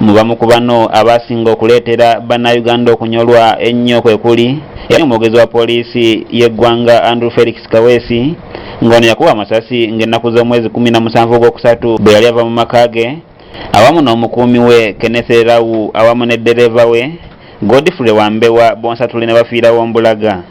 Mubamu ku bano abasinga okuleetera bannayuganda okunyolwa ennyo kwe kuli yali omwogezi wa poliisi y'eggwanga Andrew Felix Kaweesi ng'ono yakuba amasasi ng'ennaku z'omwezi 17 ogwokusatu bwe yali ava mu maka ge awamu n'omukuumi we Kenneth Erawu awamu ne ddereeva we Godfrey Wambewa bonsatule ne bafiirawo Mbulaga.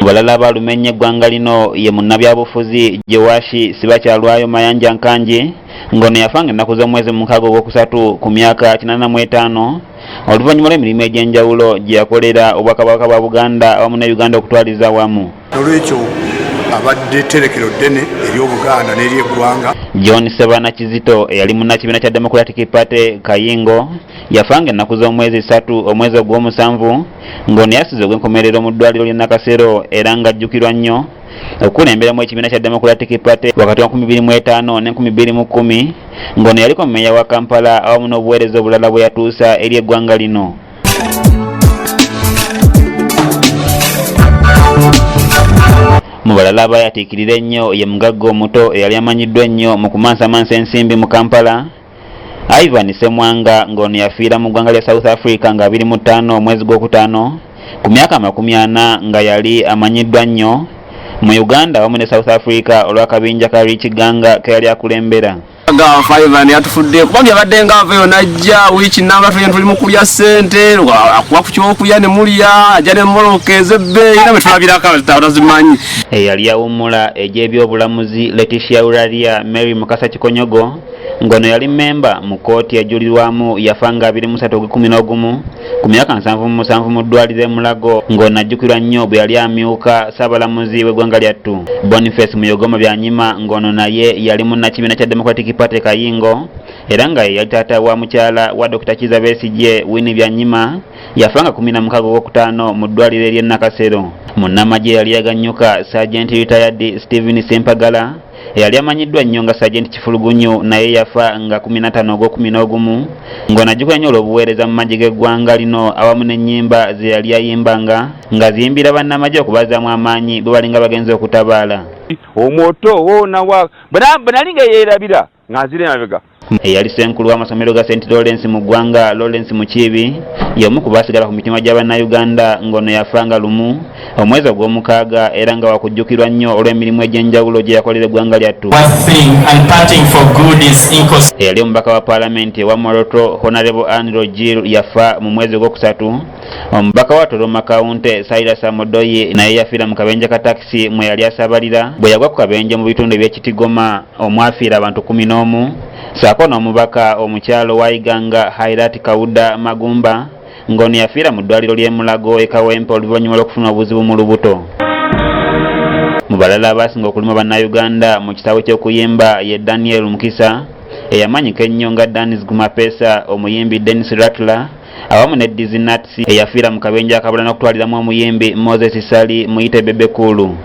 Balala abalumenye eggwanga lino ye munnabyabufuzi Jewashi Sibakyalwayo Mayanja Nkanji ng'ono yafanga ennaku z'omwezi 6 ogwokusatu ku myaka 85 oluvannyuma lw'emirimu egy'enjawulo gye yakolera obwakabaka bwa Buganda awamu ne Uganda okutwaliza awamu. Olwekyo abadde terekero ddene ery'Obuganda n'ery'eggwanga. John Sebana Kizito eyali munnakibiina kya Democratic Party Kayingo yafanga ennaku z'omwezi 3 omwezi ogw'omusanvu ng'ono yasize ogw'enkomerero mu ddwaliro ly'e Nakasero era ng'ajjukirwa nnyo okukulemberamu ekibiina kya Democratic Party wakati wa 2005 ne 2010 ng'ono yaliko mmeeya wa Kampala awamu n'obuweereza obulala bwe yatuusa eri eggwanga lino. Mu balala abayatiikirira ennyo ye mugagga omuto eyali amanyiddwa ennyo mu kumansamansa ensimbi mu Kampala Ivan Semwanga ng'ono yafiira mu ggwanga lya South Africa nga 25 omwezi gw'okutaano ku myaka 40 nga yali amanyiddwa nnyo mu Uganda awamu ne South Africa olw'akabinja ka Rich Ganga ke yali akulembera. Ivan yatufudde kubanga yabadde ng'avayo najja wiiki namba tuli mu kulya ssente akuwa ku kyokulya ne mulya ajja ne mmolokeza ebbeeyi era bwe tulabirako tazimanyi. Eyali awummula egy'ebyobulamuzi Letitia Uralia Mary Mukasa Kikonyogo ng'ono yali memba mu kkooti ejulirwamu yafanga 23/11 ku myaka 77 mu ddwaliro e Mulago ng'ono ajjukirwa nnyo bwe yali amyuka Ssaabalamuzi w'eggwanga lyattu. Boniface Muyogoma Byanyima ng'ono naye yali munnakibiina kya Democratic Party Kayingo era nga yali taata wa mukyala wa Dr. Kiza Besigye Winnie Byanyima yafanga 16 ogwokutaano mu ddwaliro ery'e Nakasero. Munnamagye yali yaganyuka Sergeant Retired Stephen Sempagala eyali amanyiddwa nnyo nga Sergeant Kifulugunyu naye yafa nga 15 ogw'okuminoogumu ng'ono ajjukira nnyo olw'obuweereza mu magye g'eggwanga lino awamu n'ennyimba ze yali ayimbanga nga ziyimbira bannamagye okubazaamu amaanyi bwe balinga bagenze okutabaala. Omoto wona wa banalinga yeerabira ng'azira emabega. Eyali ssenkulu w'amasomero ga St. Lawrence mu ggwanga Lawrence Mukiibi y'omu ku baasigala ku mitima gy'Abannayuganda ng'ono yafanga lumu omwezi ogw'omukaaga era nga wakujjukirwa nnyo olw'emirimu egy'enjawulo gye yakolera eggwanga lyattu. Eyali omubaka wa paalamenti ewa Moroto Honorable Anne Rogil yafa mu mwezi ogwokusatu. Omubaka wa Toroma County Cyrus Amodoyi naye yafiira mu kabenje ka takisi mwe yali asaabalira bwe yagwa ku kabenje mu bitundu eby'Ekitigoma omwafiira abantu 11 saako n'omubaka omukyalo wa Iganga Hairat Kauda Magumba ng'ono yafiira mu ddwaliro ly'e Mulago e Kawempe oluvannyuma lw'okufuna obuzibu mu lubuto. Mu balala abasinga okuluma bannayuganda mu kitabo ky'okuyimba ye Daniel Mukisa eyamanyika ennyo nga Danis Gumapesa omuyimbi Dennis Rattler awamu ne Dizzy Nuts eyafiira mu kabenje akabula n'okutwaliramu omuyimbi Moses Sali muyite Bebe Kulu.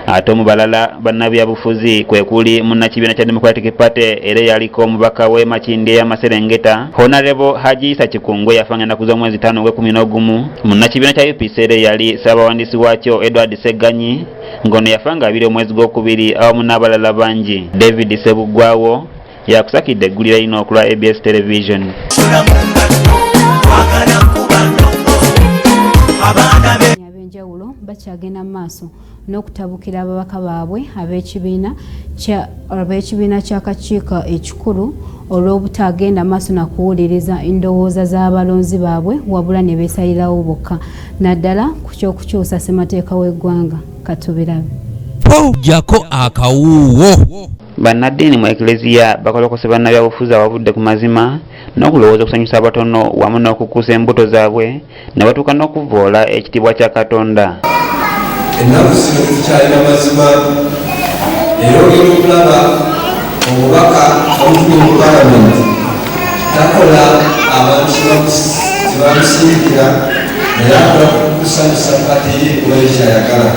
Ate mu balala bannabyabufuzi kwe kuli munnakibiina kya Democratic Party era yaliko omubaka w'e Makindye y'Amaserengeta Honorable Haji Isa Kikungwe yafanga ennaku z'omwezi 5 ogw'Okuminoogumu. Munnakibiina kya UPC yali ssaabawandiisi waakyo Edward Segganyi ng'ono yafanga 2 omwezi gw'okubiri awamu n'abalala bangi. David Sebuggwawo yakusakidde eggulira lino okulwa ABS Television. Ab'enjawulo bakyagenda mu maaso n'okutabukira ababaka baabwe ab'ekibiina ky'akakiiko ekikulu olw'obutagenda maaso na kuwuliriza endowooza z'abalonzi baabwe wabula ne beesalirawo bokka naddala ku ky'okukyusa ssemateeka w'eggwanga. Katubirabe jako akawuuwo. Bannaddiini mu Eklezia bakolokose bannabyabufuzi abavudde ku mazima n'okulowooza okusanyusa abatono wamu n'okukuusa embuto zaabwe ne batuuka n'okuvvoola ekitiibwa kya Katonda. Ennaku zino tukyalina mazima era ogenda okulaba omubaka omutume mu paalamenti takola abantu tebamusingira naye akola kusanyusa pati ye kuba ekyayagala.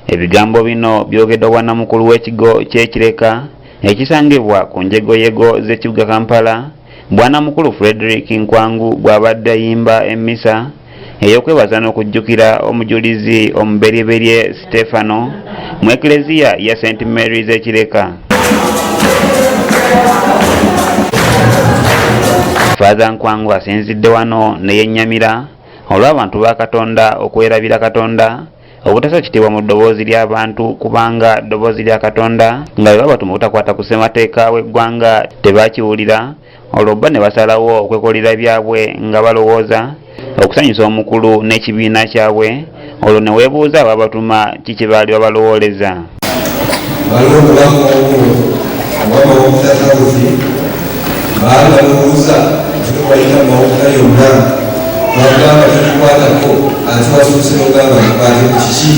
Ebigambo bino byogeddwa bwannamukulu w'ekigo ky'Ekireka ekisangibwa ku njegoyego z'ekibuga Kampala bwannamukulu Frederick Nkwangu bw'abadde ayimba emmisa ey'okwebaza n'okujjukira omujulizi omuberyeberye Stefano mu Eklezia ya St. Mary's Ekireka. Father Nkwangu asinzidde wano ne yennyamira olw'abantu ba Katonda okwerabira Katonda obutasa kitibwa mu ddoboozi ly'abantu kubanga ddoboozi lya Katonda nga bwe babatuma obutakwata ku ssemateeka w'eggwanga tebakiwulira olwo bba ne basalawo okwekolera byabwe nga balowooza okusanyusa omukulu n'ekibiina kyabwe olwo ne weebuuza ababatuma kiki baali babalowooleza. waliwo obulamu obwama w'obutatawuzi baali balowooza tukwalita mawuka yonna bagamba tutukwatako ate wasuuse n'ogamba tukwate ku kiki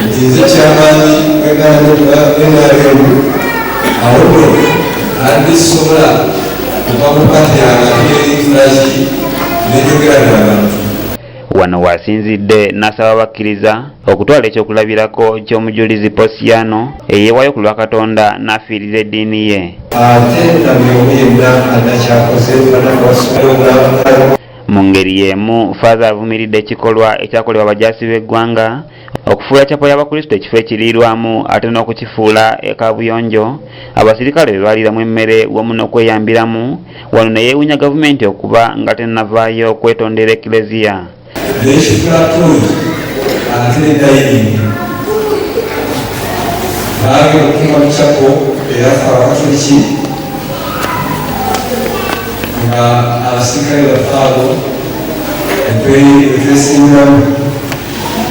nti nze kyamaanyi NRM awo nno andisobola okukatira abantu erifulaki n'enjogera by'abantu. Wano wasinzidde n'asaba abakkiriza okutwala ekyokulabirako ky'omujulizi Posiyano eyeewaayo ku lwa Katonda n'afiirira eddiini ye. Ate nabyomu yenna adakyakoze banakwasobola. Mu ngeri y'emu Father avumiridde ekikolwa ekyakolebwa abajaasi b'eggwanga okufuula cyapo y'Abakristo ekifo ekiriirwamu ate n'okukifuula ekabuyonjo abasirikale be baaliramu emmere wamu n'okweyambiramu wano ne yeewuunya gavumenti okuba nga tennavaayo kwetondera Eklezia. N'ekifulatuuzi ate n'edayini baage okukima mu cyapo erafa Abakatoliki nga abasirikale bafaabo etwesingiramu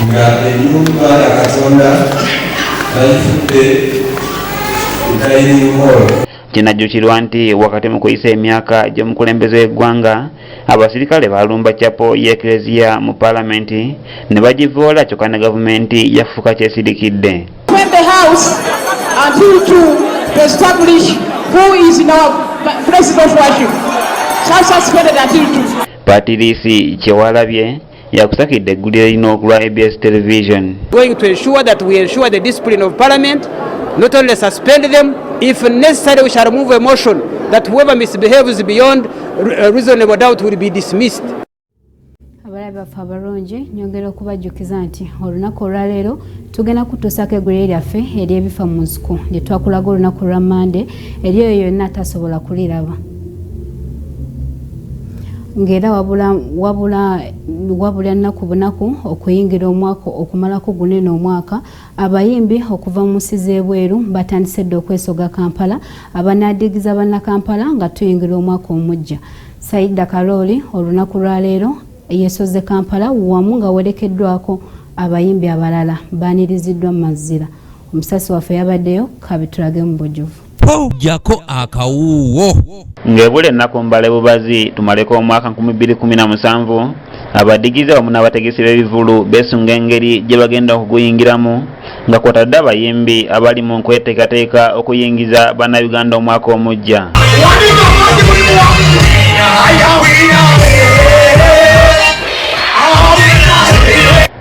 nga ennyumba ya Katonda bagifudde edayini hall. Kinajjukirwa nti wakati mu kuyisa emyaka gy'omukulembeze w'eggwanga abasirikale baalumba cyapo y'Eklezia mu Paalamenti ne bagivoola kyokka ne gavumenti yafuuka kyesirikidde. The house until to establish who is in our place of worship. Suspended until to. Patirisi Kyewalabye yakusakidde eggulire lino okulwa ABS Television. Going to ensure that we ensure the discipline of Parliament, not only suspend them, if necessary we shall remove a motion that whoever misbehaves beyond reasonable doubt will be dismissed. Abalabe baffe abalungi nyongera okubajjukiza nti olunaku olwaleero tugenda kutuusako eggulire lyaffe ery'ebifa mu nsiko lye twakulaga olunaku lwa Mande eri eyo yonna tasobola kuliraba. Ngera wabula nnaku bunaku okuyingira omwaka okumalako gunene omwaka abayimbi okuva mu nsi z'ebweru batandise dde okwesoga Kampala abanaadigiza bannakampala nga tuyingira omwaka omujja. Saida Kaloli olunaku lwaleero yeesoze Kampala wamu nga werekeddwako abayimbi abalala baaniriziddwa mu mazira. Omusasi waffe yabaddeyo kabitulage mu bujjuvu. Jako akawuwo ng'ebula ennaku mbale bubazi tumaleko omwaka 2017 abadigize wamu n'abategesi b'ebivulu beesunga engeri gye bagenda okuguyingiramu nga kwotadde abayimbi abali mu nkweteekateeka okuyingiza bannayuganda omwaka omujja.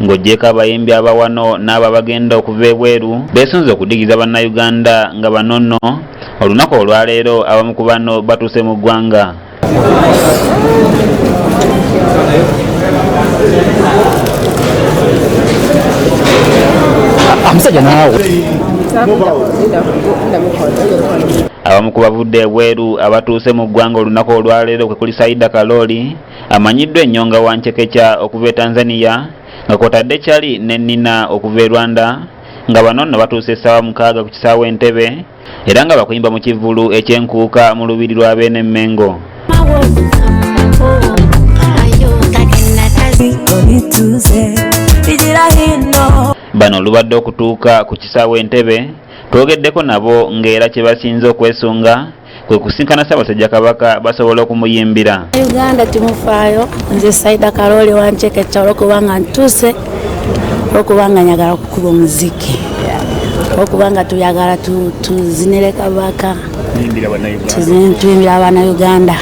Ng'oggyeko abayimbi abawano n'abo abagenda okuva ebweru beesunze okudigiza bannayuganda nga banono olunaku olwaleero abamu ku bano batuuse mu ggwanga. Abamu ku bavudde ebweru abatuuse mu ggwanga olunaku olwaleero kwe kuli Saida Kaloli amanyiddwa ennyonga wa Nchekekya okuva e Tanzania nga kwotadde Kyali ne Nina okuva e Rwanda nga bano nno batuuse essaawa 6 ku kisaawe Entebbe era nga bakuyimba mu kivulu ekyenkuuka mu lubiri lwa Beene Mmengo. Bano olubadde okutuuka ku kisaawe Entebbe twogeddeko nabo ng'era kye basinze okwesunga kwe kusinkana Ssaabasajja Kabaka basobola okumuyimbira. Uganda timufaayo nze Saida Kaloli wa Nchekekya olwokubanga ntuuse olwokubanga njagala kukuba omuziki olwokubanga tuyagala tuzinire Kabaka tuyimbira Abannayuganda.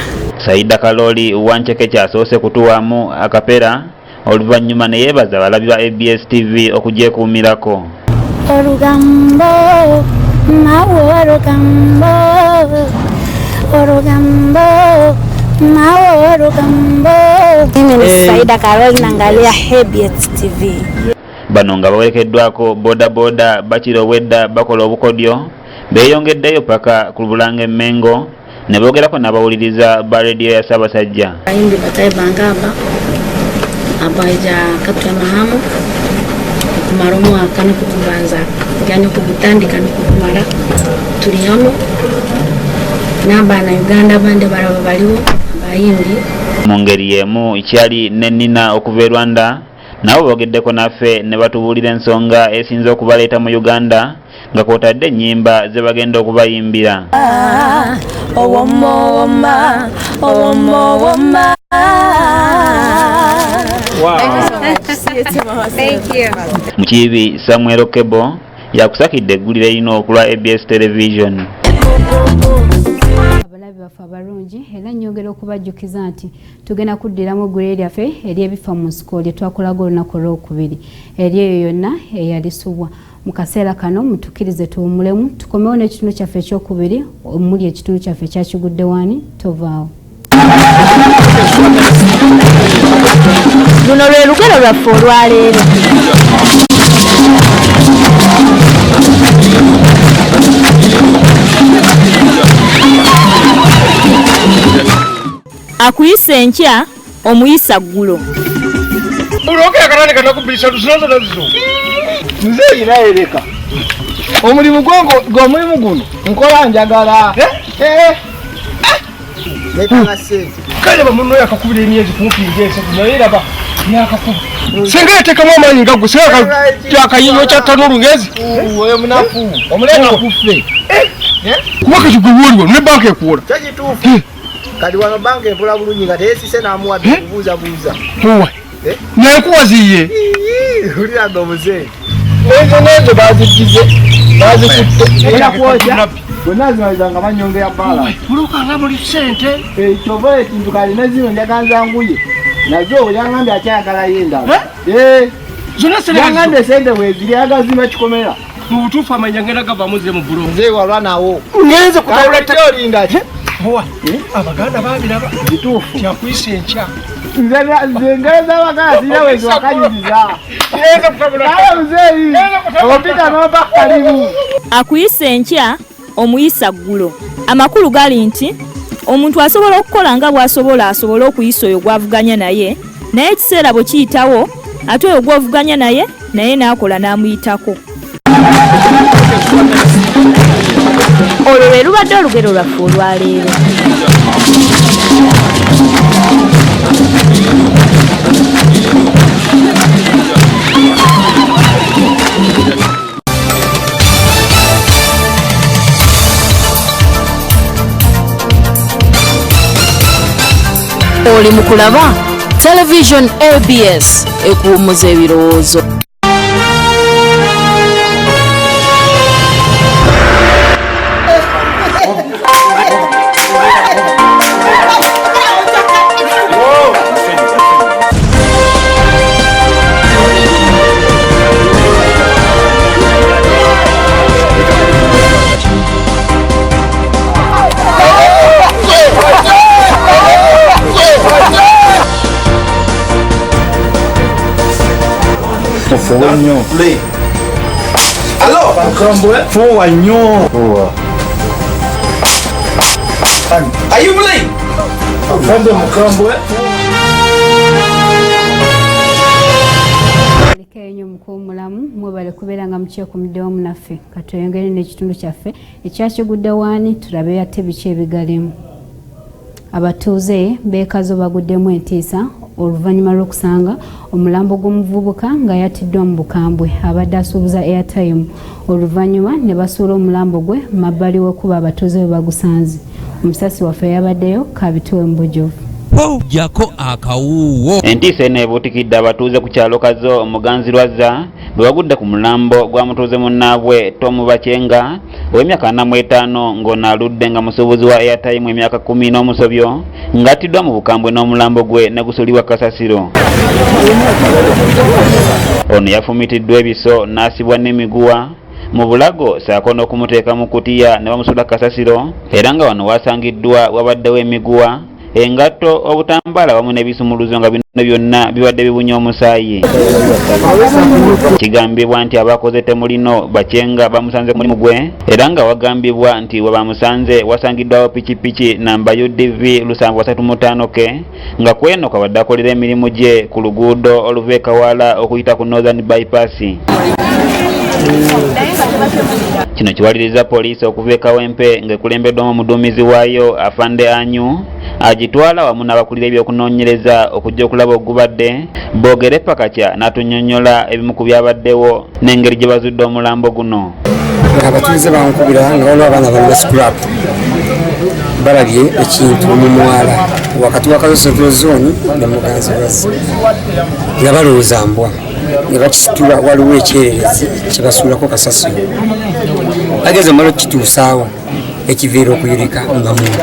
Saida Kaloli wa Nchekekya asoose kutuwamu akapera oluvannyuma ne yeebaza abalabi ba ABS TV okugyekuumirako. Orugambo mawe orugambo mawe orugambo. Mimi ni Saida Kaloli naangalia ABS TV. Bano nga bawerekeddwako bodaboda bakiro wedda bakola obukodyo beeyongeddeyo paka ku Bulange Mengo ne boogerako n'abawuliriza ba rediyo ya Ssaabasajja. Bayimbi batayi bangamba abaija Kapita Mahamu okumala omwaka n'okugubanza janya okugutandika n'okukumala tuli hamu n'abaana Uganda abandi balaba baliwo abayimbi. Mu ngeri y'emu ikyali ne Nina okuva e Rwanda nabo boogeddeko naffe ne batubuulira ensonga esinza okubaleeta mu Uganda nga kwotadde ennyimba ze bagenda okubayimbira. Mukiibi Samuel Okebo yakusakidde eggulire lino okulwa ABS Television. Abalabi baffe abalungi era nnyongera okubajjukiza nti tugenda kuddiramu eggulire lyaffe ery'ebifa mu nsiko lye twakolaga olunaku olwokubiri eri eyo yonna eyalisubwa. Mu kaseera kano mutukkirize tuwummulemu tukomewo n'ekitundu kyaffe ekyokubiri omuli ekitundu kyaffe ekyakigudde waani tovaawo. Luno lwe lugero lwaffe olwaleero. Akuyisa enkya omuyisa ggulo. Ulokera kanani kanakubisa tusozo nazo. Nze iraereka. Omulimu gw'omulimu guno nkola njagala. Leta sente. Kale bamuno yakakubira emyezi kumpi ngese kunaira ba yakakuba. Sengete kama amanyi ngago seka yakayinyo kyatano lungezi. Oyo munafu. Omulenga kufe. Kubaka kigubulwa ne banka ekuola. Kyagitufu. Kali wano banka empola bulunyi nga tesise namuwa kubuza buza. Huwa. Nekuwaziye. Ulira ndomuze. Nezo bazikize. Bazikutte. Era kwoja. Bonazi wazanga banyonge ya bala. Kuluka ngabuli sente. Choboye ekintu kali nezino njaganza nguye. Nazo yangambye akyagala yenda. Zona sente. Yangambye sente wezili agazima kikomera. Mubutufu amanyangera gava muze mu bulo. Nze walwa nawo. Ngeze kutawula teolinga. Huwa. Abaganda babiraba. Bitufu. Kyakuyisa enkya. Ngeza wakazi yawe wakanyiriza. Ngeza kutabula. Ayo mzee. Opita no bakalimu. Akuyisa enkya omuyisa ggulo. Amakulu gali nti omuntu asobola okukola nga bw'asobola asobola okuyisa oyo gwavuganya naye ekiseera bwe kiyitawo ate oyo gwavuganya naye n'akola n'amuyitako. Olwo lwe lubadde olugero lwaffe olwaleero. Oli mukulaba Television ABS ekuwummuza ebirowoozo. Play. Allo, forward nyo. Are you playing? Enyo mukuumulamu mwebale kubeera nga mukyekumiddewo munaffe katuyongere n'ekitundu kyaffe ekyakigudde waani tulabe ate biki ebigalimu. Abatuuze beekazo baguddemu entiisa oluvannyuma lw'okusanga omulambo gw'omuvubuka nga yatiddwa mu bukambwe abadde asuubuza airtime oluvannyuma ne basuula omulambo gwe mu mabbali w'ekkubo abatuuze bwe bagusanze. Omusasi waffe yabaddeyo kabituwe mu bujjuvu. Jako akawuwo. Entiisa eno ebuutikidde abatuuze ku kyalo Kazo Muganzirwaza bwe bagudde ku mulambo gwa mutuuze munnaabwe Tomu Bakyenga ow'emyaka 45 ng'ono aludde nga musuubuzi wa airtime emyaka 10 n'omusobyo ng'attiddwa mu bukambwe n'omulambo gwe ne gusuulibwa Kasasiro. Ono yafumitiddwa ebiso n'asibwa n'emiguwa mu bulago saako n'okumuteeka mu kutiya ne bamusuula Kasasiro era nga wano waasangiddwa wabaddewo emiguwa engatto, obutambaala wamu n'ebisumuluzo nga bino byonna bibadde bibunya omusaayi. Kigambibwa nti abakoze ettemu lino Bakyenga bamusanze ku mulimu gwe era nga wagambibwa nti we bamusanze wasangiddwawo pikipiki namba UDV 735K nga kweno kabadde akolera emirimu gye ku luguudo oluva e Kawala okuyita ku Northern Bypass. Kino kiwaliriza poliisi okuva e Kawempe ng'ekulembeddwamu omuduumizi waayo Afande Anyu agitwala wamu n'abakulira ebyokunoonyereza okujja okulaba ogubadde boogere pakatya n'atunnyonnyola ebimu ku byabaddewo n'engeri gye bazudde omulambo guno. Abatuuze bankubira nga waliwo abaana balina scrap balabye ekintu mu mwala wakati wa Kayoso Zone ne Muganzirwazzi nga balowooza mbwa ne bakisitula waliwo ekyererezi kyebasuulako kasasiro bageze malo kituusaawo ekiviira okuyirika nga muntu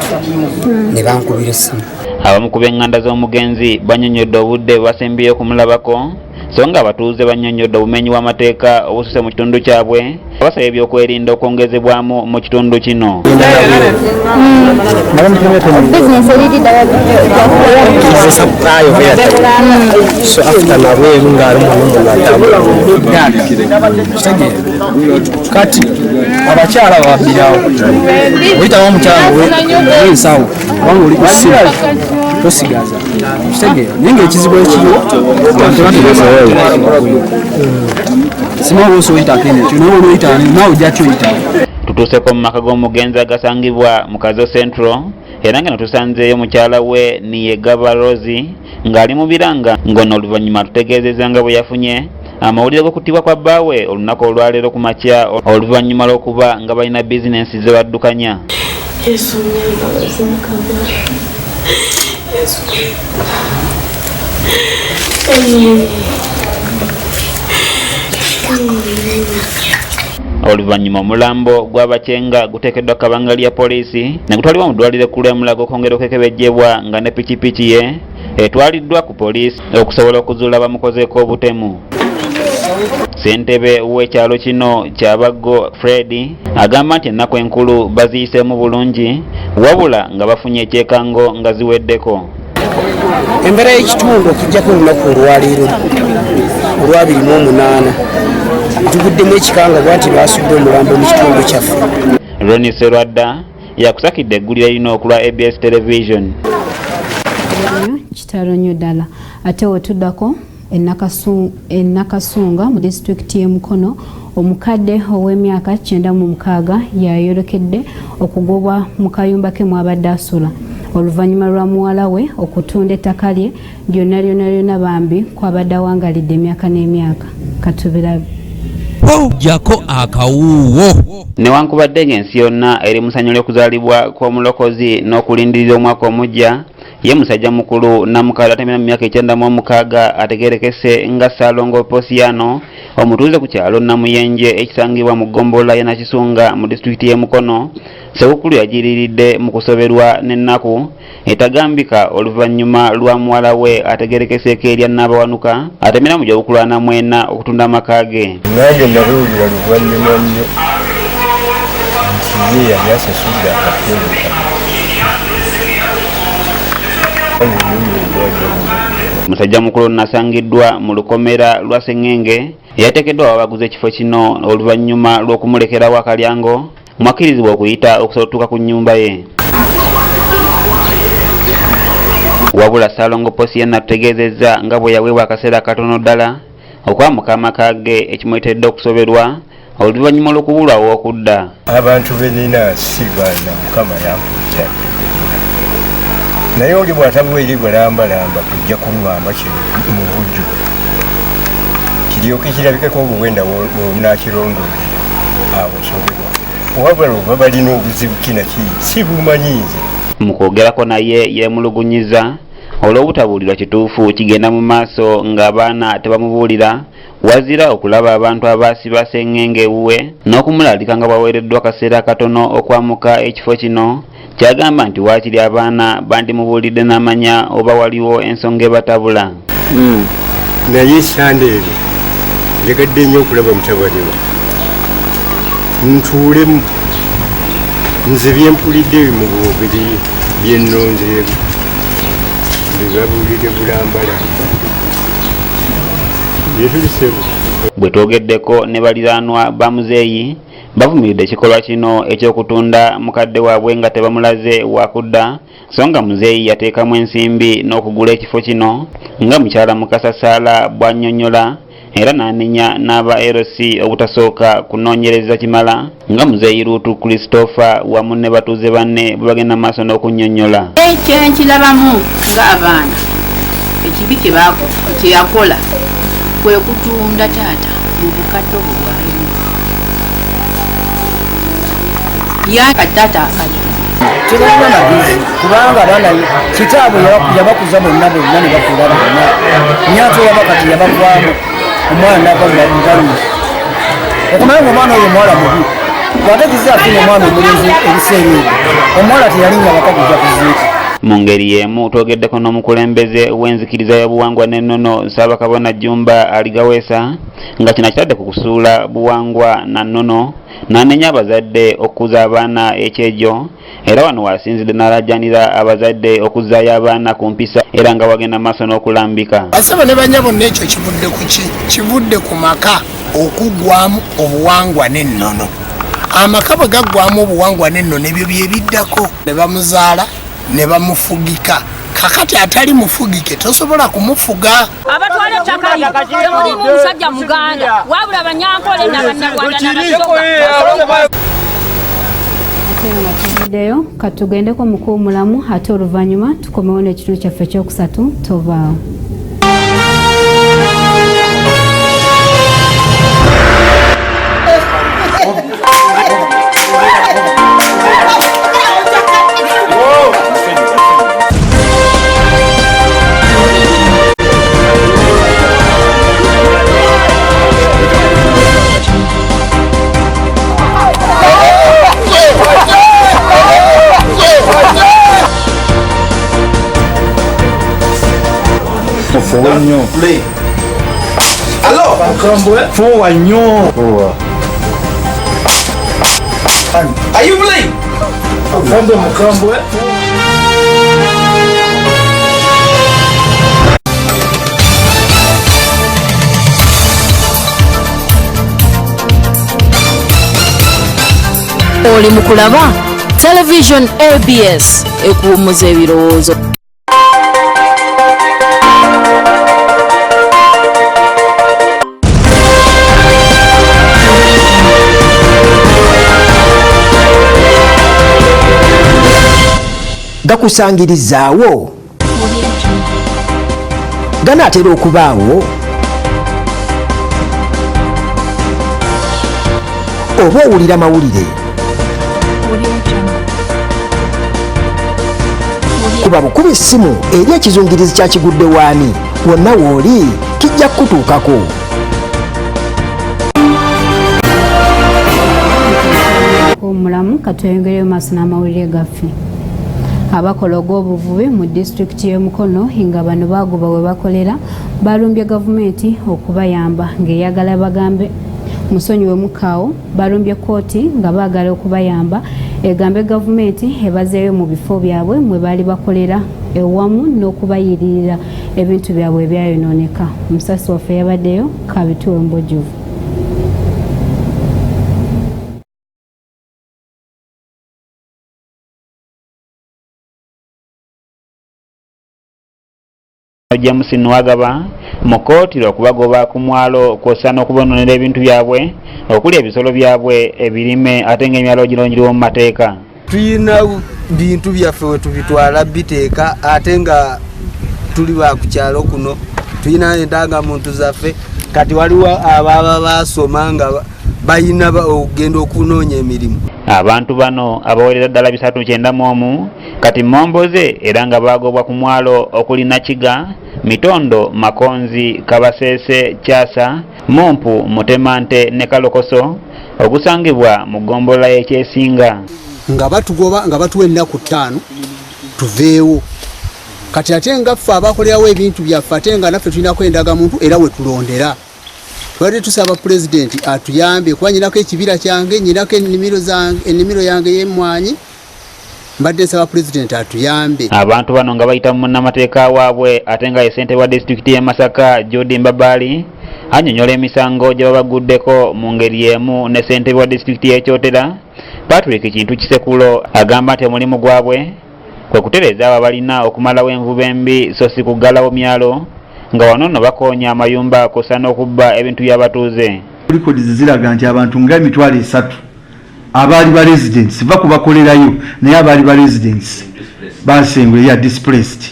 ne bankubira essimu. Abamu ku b'eŋŋanda z'omugenzi bannyonnyodde obudde basembyeyo okumulabako so nga abatuuze bannyonnyodde obumenyi bw'amateeka obususe mu kitundu kyabwe basaba ebyokwerinda okwongezebwamu mu kitundu kino. Kati abakyala babbirawo oyitawo omukyala wensawo wanga oli kusimu tosigaza kitegeera naye ng'ekizibu ekiriwo simawosa oyitako enekyo naye olwoyitani nawe ojja kyoyitawo. Tutuuseko mu maka g'omugenzi agasangibwa mu Kazo Central era nga netusanzeeyo mukyala we Niyegaba Rose ng'ali mu biranga ng'ono oluvannyuma tutegeezezza nga bwe yafunye amawulire g'okuttibwa kwa bbaawe olunaku olwaleero ku makya oluvannyuma lw'okuba nga balina bizinensi ze baddukanya. Oluvannyuma omulambo gw'Abakyenga guteekeddwa kabanga lya poliisi ne gutwalibwa mu ddwaliro ekkulu e Mulago okwongera okukebejjebwa nga ne pikipiki ye etwaliddwa ku poliisi okusobola okuzuula abamukozeeko obutemu. Ssentebe w'ekyalo kino Kyabaggo Fred agamba nti ennaku enkulu baziyiseemu bulungi wabula nga bafunye ekyekango nga ziweddeko. Embeera y'ekitundu okujjako olunaku olwaleero olw'28 tuguddemu ekikangabwa nti baasudde omulambo mu kitundu kyaffe. Ronnie Serwadda yakusakidde eggulira lino okulwa ABS Television. Kitalo nnyo ddala ate wetuddako Nakasunga mu disitulikiti y'e Mukono omukadde ow'emyaka 96 yayolekedde okugobwa mu kayumba ke mwabadde asula oluvannyuma lwa muwala we okutunda ettaka lye lyonna bambi kwabadde awangalidde emyaka n'emyaka. Katubirabe jako akawuuwo. Newankubadde ng'ensi yonna eri musanyu ly'okuzaalibwa kw'omulokozi n'okulindirira omwaka omujja ye musajja mukulu Namukala atemera mu myaka 96 ategerekese nga Salongo Posiano omutuuze ku kyalo Namuyenje ekisangibwa mu Gombola ya Nakisunga mu disitulikiti y'e Mukono Ssebukulu yagiriiridde mu kusoberwa n'ennaku etagambika oluvannyuma lwa muwala we ategerekeseeko erya Nnabawanuka atemera mu gy'obukulwana mwena okutunda amaka ge. Nange nabuulira luvannyuma nnyo nti ye yali asasudde akatundu Musajja mukulu nasangiddwa mu lukomera lwa Sengenge yateekeddwa abaguze ekifo kino oluvannyuma lw'okumulekerawo akalyango mwakkirizibwa okuyita okusobola okutuuka ku nnyumba ye. Wabula Salongo Posiano atutegeezezza nga bwe yaweebwa akaseera katono ddala okwamuka amaka ge ekimuyitedde okusoberwa oluvannyuma lw'okubulwawo okudda. Abantu benina si baana Mukama yampulira naye oli bw'atabuweeri bwelambalamba kujja kuŋŋamba kino mu bujju kiryoke kirabikeko obuwenda bw'omunaakirondoola awo nsoberwa wabula oba balina obuzibu kinaki si bumanyiize. Mu kwogerako naye yeemulugunyiza olw'obutabuulirwa kituufu kigenda mu maaso ng'abaana tebamubuulira wazira okulaba abantu abaasiba Sengenge ewuwe n'okumulalika nga bwaweereddwa akaseera katono okwamuka ekifo kino kyagamba nti waakiri abaana bandimubuulidde n'amanya oba waliwo ensonga ebatabula. Naye Sandeebe njagadde nnyo okulaba mutabani we ntuulemu nze byempulidde mu bwogeri byennonzeemu bebabulire bulambalamba yetulisebu. Bwe twogeddeko ne baliraanwa ba muzeeyi bavumiridde ekikolwa kino eky'okutunda mukadde waabwe nga tebamulaze wakudda, so nga muzeeyi yateekamu ensimbi n'okugula ekifo kino nga mukyala Mukasasaala bw'annyonnyola, era n'anenya n'aba LC obutasooka kunoonyereza kimala nga muzeeyi Ruutu Christopher wamu ne batuuze banne bwe bagenda maaso n'okunnyonnyola. Ekyo nkirabamu ng'abaana ekibi kye yakola kwe kutunda taata mu bukadde obwo bwalimu yakatata kibalina magezi kubanga abaana kitaabwe yabakuza bonna ne bakula bonna nyaato yabakati yabavaamu omwana nakamugalumu okumanya nga omwana oyo muwala mubi wate kizafuna omwana omulenzi ebiseera ebyo omuwala teyalinga bakakuja kuziika. Mu ngeri y'emu twogeddeko n'omukulembeze w'enzikiriza y'obuwangwa n'ennono Ssaabakabona Jjumba Aligaweesa nga kino kitadde ku kusuula buwangwa na nnono n'anenya abazadde okukuza abaana ekyejo, era wano wasinzidde n'alajjanira abazadde okuzzaayo abaana ku mpisa era nga wagenda maaso n'okulambika. Basaba ne banyabo n'ekyo kivudde ku ki? Kivudde ku maka okuggwamu obuwangwa n'ennono. Amaka bwe gaggwamu obuwangwa n'ennono ebyo bye biddako ne bamuzaala ne bamufugika. Kakati atali mufugike tosobola kumufuga. Abatwala ettaka temuli musajja muganda wabula Banyankole n'Abannarwanda n'Abasoga. Tuvuddeyo katugendeko mu kuwummulamu ate oluvannyuma tukomewo n'ekitundu kyaffe ekyokusatu tovaawo. Play. Hello. Forward nyo. Are you playing? Mukambwe. Oli mu kulaba Television ABS ekuwummuza ebirowoozo. Gakusangirizaawo ganaatera okubaawo oba owulira mawulire kuba bukuba essimu eri ekizungirizi kyakigudde waani wonna wooli kijja kukutuukako. Omulamu katweyongereyo maaso n'amawulire gaffe. Abakola ogw'obuvubi mu disitulikiti y'e Mukono nga bano bagoba we bakolera balumbye gavumenti okubayamba ng'eyagala bagambe musonyiwe mukaawo. Balumbye kkooti nga baagala okubayamba egambe gavumenti ebazeeyo mu bifo byabwe mwe baali bakolera ewamu n'okubayiririra ebintu byabwe ebyayonooneka. Omusasi waffe yabaddeyo Kabituwe Mbojjuvu. James Nwagaba mu kkooti lw'okubagoba ku mwalo kw'ossa n'okubononera ebintu byabwe okuli ebisolo byabwe ebirime ate ng'emyalo gironjiriwo mu mateeka. Tuyina bintu byaffe we tubitwala biteeka ate nga tuli ba ku kyalo kuno tuyina endangamuntu zaffe kati waliwo ababa basoma nga bayina okugenda okunoonya emirimu. Abantu bano abawerera ddala 391 kati momboze era nga bagobwa ku mwalo okuli Nakiga, Mitondo, Makonzi, Kabasese, Kyasa, Mumpu, Mutemante ne Kalokoso ogusangibwa mu ggombolola y'Ekyesinga. Nga batugoba nga batuwa ennaku 5 tuveewo kati ate nga ffe abakolerawo ebintu byaffe ate nga naffe tulinako endagamuntu era we tulondera. Twali tusaba pulezidenti atuyambe kuba nyinako ekibira kyange nyinako ennimiro yange y'emmwanyi mbadde nsaba pulezidenti atuyambe. Abantu bano nga bayita mu munnamateeka waabwe ate nga ye ssentebe wa disitulikiti y'e Masaka Jodi Mbabali annyonnyola emisango gye babaguddeko mu ngeri emu ne ssentebe wa disitulikiti y'e Kyotera Patrick Kintu Kisekulo agamba nti omulimu gwabwe kwe kutereeza abo abalina okumalawo envuba embi so si kuggalawo myalo nga wano nno bakoonya amayumba kussa n'okubba ebintu by'abatuuze. Records ziraga nti abantu nga 3 abaali ba residents bakubakolerayo naye abaali ba residents basengwe ya displaced.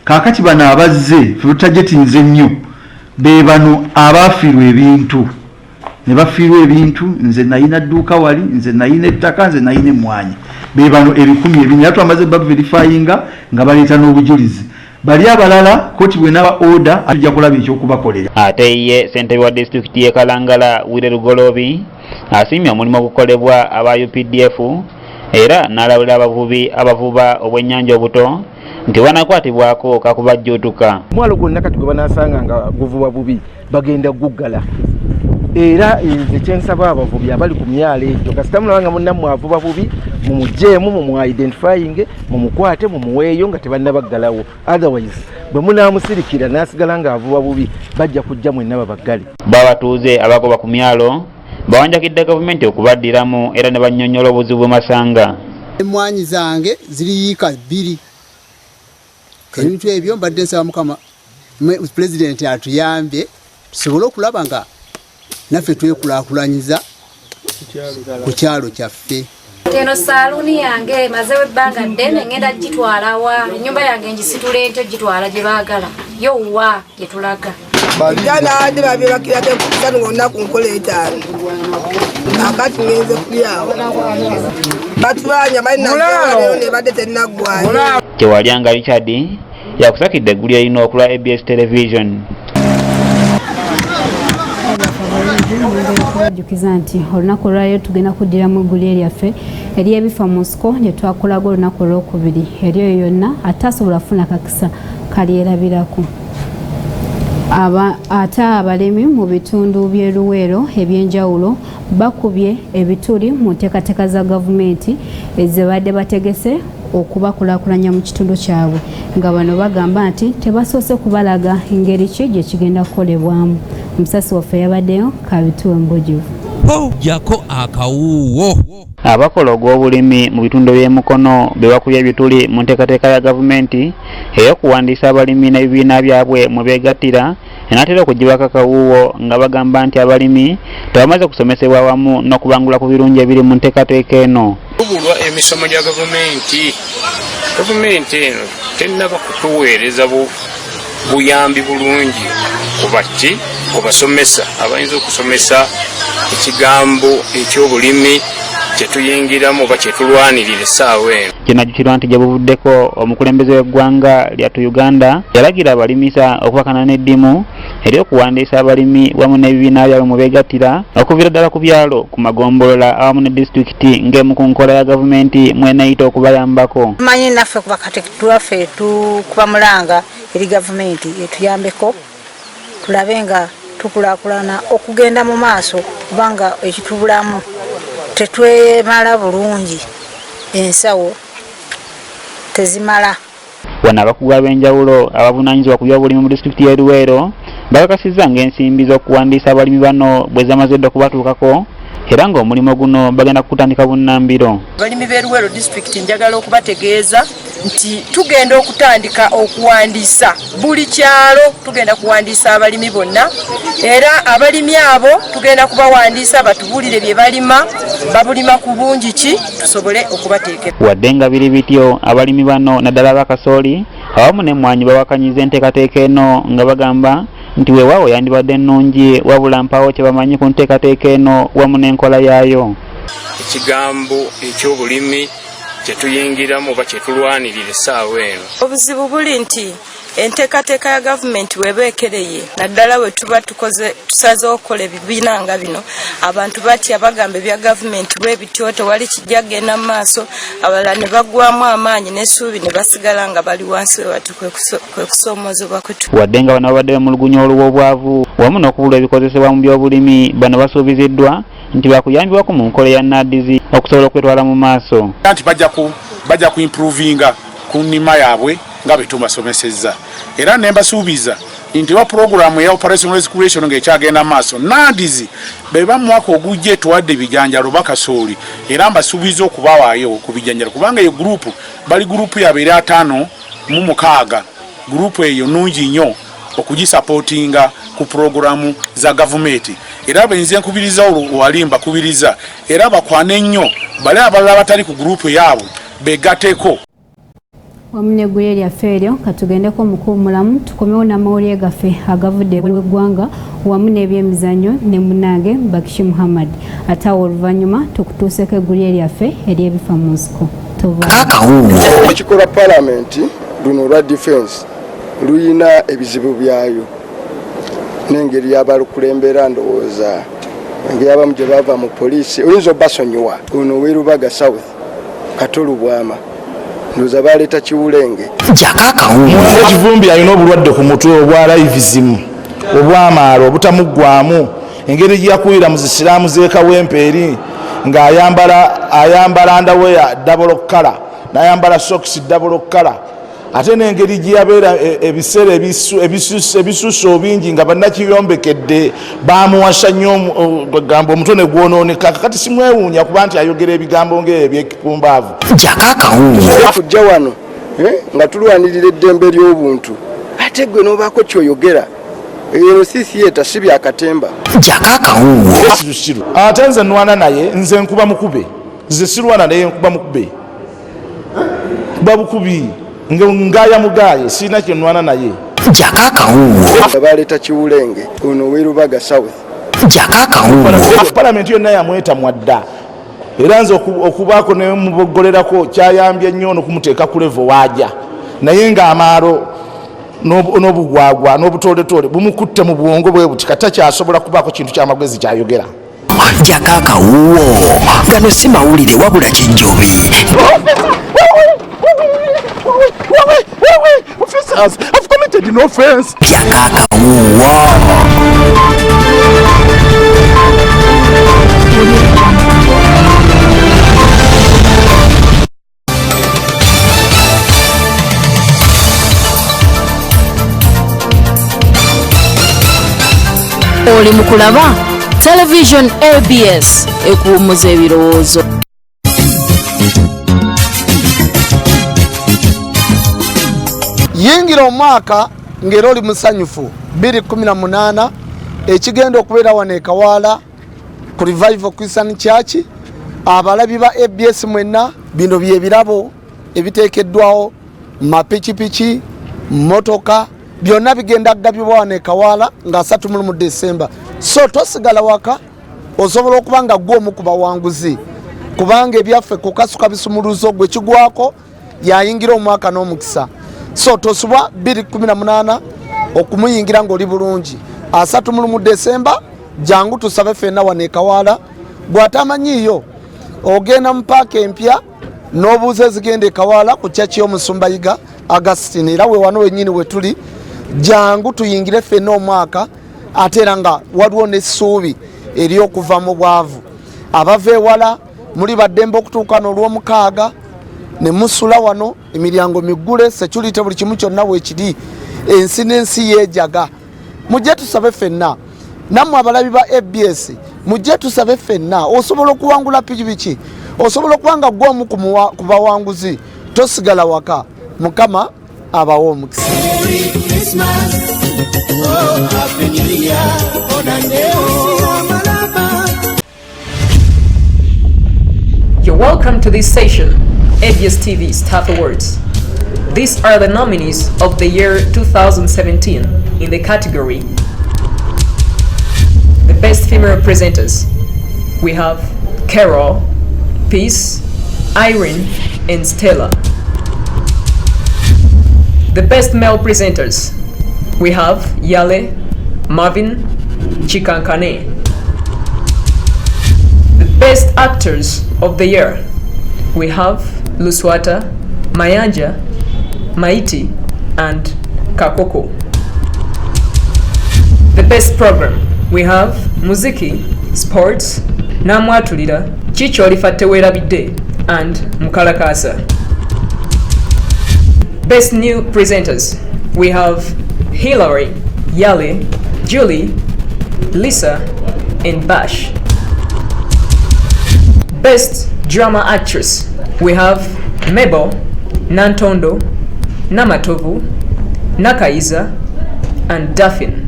Kaakati bano abazze tutajetinze nnyo be bano abafiirwa ebintu ne bafiirwa ebintu nze nayina dduuka wali nze nayina ettaka nze nayina emmwanyi be bano 10,000 yatu amaze ba verifyinga nga baleeta n'obujulizi bali abalala koti bwenaba order atujja kulaba ekyokubakolera. Ate ye ssentebe wa disitulikiti y'e Kalangala Wire Lugolobi asiimye omulimu ogukolebwa aba UPDF era n'alabula abavubi abavuba obwennyanja obuto nti wanakwatibwako kakubajjuutuka. Omwalo gwonna kati gwe banaasanga nga guvuba bubi bagenda guggala era nze kyensaba abavubi abali ku myalo egyo kasita mulabanga munnammwe avuba bubi mumujeemu mumuidentifying mumukwate mumuweeyo nga tebannabaggalawo otherwise bwe munaamusirikira n'asigala nga avuba bubi bajja kujja mwenna babaggale. Babatuuze abagoba ku myalo bawanjakidde gavumenti okubaddiramu era ne bannyonnyola obuzibu bw'emasanga. Emmwanyi zange ziri yiika 2 ebintu ebyo mbadde nsaba mukama pulezidenti atuyambye tusobole okulaba nga naffe twekulaakulanyiza ku kyalo kyaffe. Eno saaluni yange mazewo ebbanga ddene ngenda gitwalawa ennyumba yange ngisitula ente gitwala gye baagala yowa gye tulaga. Jana ade babiragirako ekusanu olunaku nkola 5 akati ngenze kulyawo batubanya balinaeo ne badde tennaggwayo. Kyewalyanga Richard yakusakidde eggulu erina okula ABS Television. Jukiza nti olunaku lwayo tugenda kuddiramu eggulu eryaffe ery'ebifa mu nsiko lye twakolaga olunaku olwokubiri eryo yonna ate asobola kufuna kakisa kalyerabirako. Ate abalimi mu bitundu by'e Luweero ebyenjawulo bakubye ebituli mu nteekateeka za gavumenti ezibadde bategese okubakulaakulanya mu kitundu kyabwe nga bano bagamba nti tebasoose kubalaga engeri ki gye kigenda kukolebwamu. Omusasi waffe yabaddeyo Kabituwe Mbojivu. Jako akawuwo. Abakola ogw'obulimi mu bitundu by'emikono be bakubye ebituli mu nteekateeka ya gavumenti ey'okuwandiisa abalimi n'ebibiina byabwe mu beegattira enaatera okugibako akawuwo nga bagamba nti abalimi tebamaze kusomesebwa wamu n'okubangula ku birungi ebiri mu nteekateeka eno. Tubulwa emisomo gya gavumenti eno tennaba kutuweereza buyambi bulungi kubaki kubasomesa abayinza okusomesa ekigambo eky'obulimi kyetuyingiramu oba kyetulwanirira essaawa eno. Kino jjukirwa nti gye buvuddeko omukulembeze w'eggwanga lyattu Uganda yalagira abalimisa okubakana n'eddimu ery'okuwandiisa abalimi wamu n'ebibiina byabwe mu beegattira okuviira ddala ku byalo ku magombolola awamu ne disitulikiti ng'emu ku nkola ya gavumenti mwenayita okubayambako. Tumanyi naffe kuba kati tuwaffe tukuba mulanga eri gavumenti etuyambeko tulabe nga tukulaakulana okugenda mu maaso kubanga ekitubulamu tetwemala bulungi ensawo tezimala. Wano abakugu ab'enjawulo abavunaanyizibwa ku by'obulimi mu disitulikiti y'e Luweero bakakasizza ng'ensimbi z'okuwandiisa abalimi bano bwe zamaze dda okubatuukako era ng'omulimu guno bagenda kutandika bunnambiro. Abalimi b'e Luweero disitulikiti njagala okubategeeza nti tugenda okutandika okuwandiisa buli kyalo tugenda kuwandiisa abalimi bonna era abalimi abo tugenda kubawandiisa batubulire bye balima babulima ku bungi ki tusobole okubateekera. Wadde nga biri bityo abalimi bano naddala bakasooli awamu n'emmwanyi bawakanyiza enteekateeka eno nga bagamba nti weewaawo yandibadde ennungi wabula mpawo kye bamanyi ku nteekateeka eno wamu n'enkola yaayo. Ekigambo eky'obulimi kyetuyingiramu oba kyetulwanirira essaawa eno. Obuzibu buli nti enteekateeka ya gavumenti webeekereye naddala we tuba tusaze okukola ebibiina nga bino abantu batya bagamba ebya gavumenti bwe bityo tewali kijja kgenda mu maaso abalala ne baggwamu amaanyi n'essuubi ne basigala nga bali wansi we bati kwe kusoomozebwa kwetu. Wadde nga bano babadde mu lugunya olw'obwavu wamu n'okubulwa ebikozesebwa mu by'obulimi bano basuubiziddwa nti bakuyambibwako mu nkola ya NADS okusobola okwetwala mu maaso. Nti bajja bajja kuimprovinga ku nnima yaabwe nga bwe tubasomesezza. Era ne mbasuubiza nti wa programu ya Operation Rescue ng'ekyagenda maaso nandizi be bamwaka ogujja tuwadde ebijanjalo bakasooli era mbasuubiza okubawaayo ku bijanjalo kubanga eyo gurupu bali gurupu yabeera 5 mu 6. Gurupu eyo nungi nnyo okugisapootinga ku programu za gavumenti era benze nkubiriza walimba kubiriza era bakwane nnyo bale abalala batali ku gurupu yaabwe begateko. Wamunegulye lyaffe eryo katugendeko omukulu mulamu tukomewo n'amawulire gaffe agavudde eggwanga wamu n'ebyemizannyo ne munange Bakishi Muhammad ate awo oluvannyuma tukutuuseko eggulye lyaffe ery'ebifa mu nsiko. Ekikola palamenti luno olwa defense luyina ebizibu byayo n'engeri y'abalukulembera ndowooza engeri abamu gye bava mu poliisi oyinza obbasonyiwa ono Werubaga South Katolu Bwama ndoza baleeta Kiwulenge Kivumbi alina obulwadde ku mutwe obwalayivizimu obwamaalo obutamuggwamu engeri gyakuwira mu zisiraamu z'ekawempe eri ng'ayambala ndaweya double color n'ayambala socks double color ate n'engeri gyabeera ebiseera ebisuso bingi nga bannakiyombekedde bamuwasa nnyo gamba omutwe ne gwonooneka kakati simwewuunya kuba nti ayogera ebigambo ng'ebyekipumbaavu tujja wano nga tulwanirira eddembe ly'obuntu ate gwe n'obaako kyoyogera eyo sisiyeta si byakatemba ate nze nwana naye nze nkuba mukube nze sirwana naye nkuba mukube kuba bukubi ngaya mugaye sina kyenwana naye baleeta Kiwulenge ono Werubaga South palamenti yonna yamweta mwadda era nze okubaako ne mubogolerako kyayambye nnyo n'okumuteeka ku levo waaja naye ng'amaalo n'obugwagwa n'obutoletole bumukutte mu bwongo bwe buti kata kyasobola kubaako kintu ky'amagezi kyayogera. Jakakawuwo gano si mawulire wabula kijjobi. Officers, I've committed no offense. Jakakawuwo. Oli mukulaba Television ABS ekuwummuza ebirowoozo. Yingira omwaka ngero oli musanyufu 2018 ekigenda okubeera wano e Kawala ku Revival Christian Church. Abalabi ba ABS mwenna bino byebirabo ebiteekeddwawo mapikipiki motoka byonna bigenda kugabibwa wano e Kawala nga 3 December. So tosigala waka osobola okuba nga gwe omu ku bawanguzi kubanga ebyaffe kukasuka bisumuluzo gwe kigwako yayingira omwaka n'omukisa. So tosuba 2018 okumuyingira ng'oli bulungi 3 December jangu tusabe ffenna wano e Kawala bw'atamanyiiyo ogenda mu paaka empya n'obuuza ezigenda e Kawala ku kyaki y'omusumba Yiga Augustine era we wano wennyini we tuli jangu tuyingire ffenna omwaka ate era nga waliwo n'essuubi ery'okuva mu bwavu. Abava ewala muli baddembe okutuuka n'olw'omukaaga ne musula wano emiryango miggule security buli kimu kyonna weekiri ensi n'ensi yeejaga. Mujje tusabe ffenna nammwe abalabi ba ABS mujje tusabe ffenna osobola okuwangula pikipiki osobola okuba nga gwe omu ku bawanguzi tosigala waka Mukama abawo omukisa. You're welcome to this session, ABS TV Staff Awards. These are the nominees of the year 2017 in the category the Best Female Presenters. We have Carol, Peace, Irene, and Stella. The Best Male Presenters. We have Yale, Marvin, Chikankane. The Best Actors of the year. We have Luswata, Mayanja, Maiti, and Kakoko. The Best Program. We have Muziki, Sports, Namwatulira, Chicho Lifatewera Bide, and Mukalakasa. Best new presenters, we have Hillary, Yali, Julie, Lisa, and Bash. Best drama actress, we have Mabel, Nantondo, Namatovu, Nakaiza, and Daphne.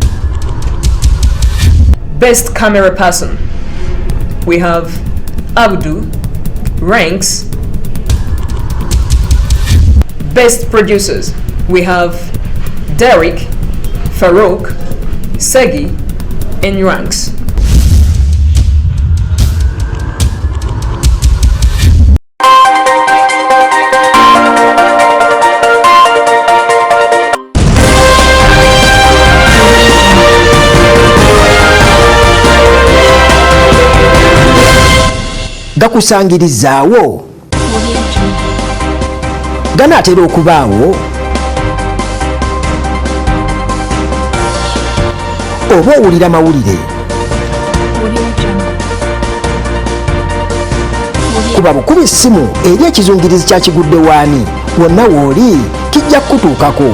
Best camera person, we have Abdu, Ranks. Best producers, we have Derek, Farouk, Segi, and Ranks. Gakusangirizaawo ganaatera okubaawo oba owulira mawulire kuba bukuba essimu eri ekizungirizi kyakigudde waani wonna wooli kijja kutuukako.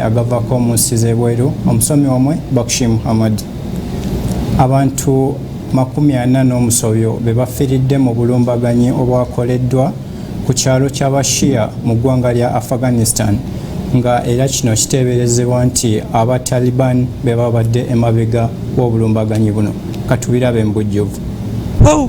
agavako mu nsi z'ebweru omusomi omwe Bakshi Muhammad. Abantu 49 be bafiiridde mu bulumbaganyi obwakoleddwa ku kyalo ky'abashia mu ggwanga lya Afghanistan nga era kino kiteeberezebwa nti Abataliban be babadde emabega w'obulumbaganyi buno. Katubirabe mu bujjuvu.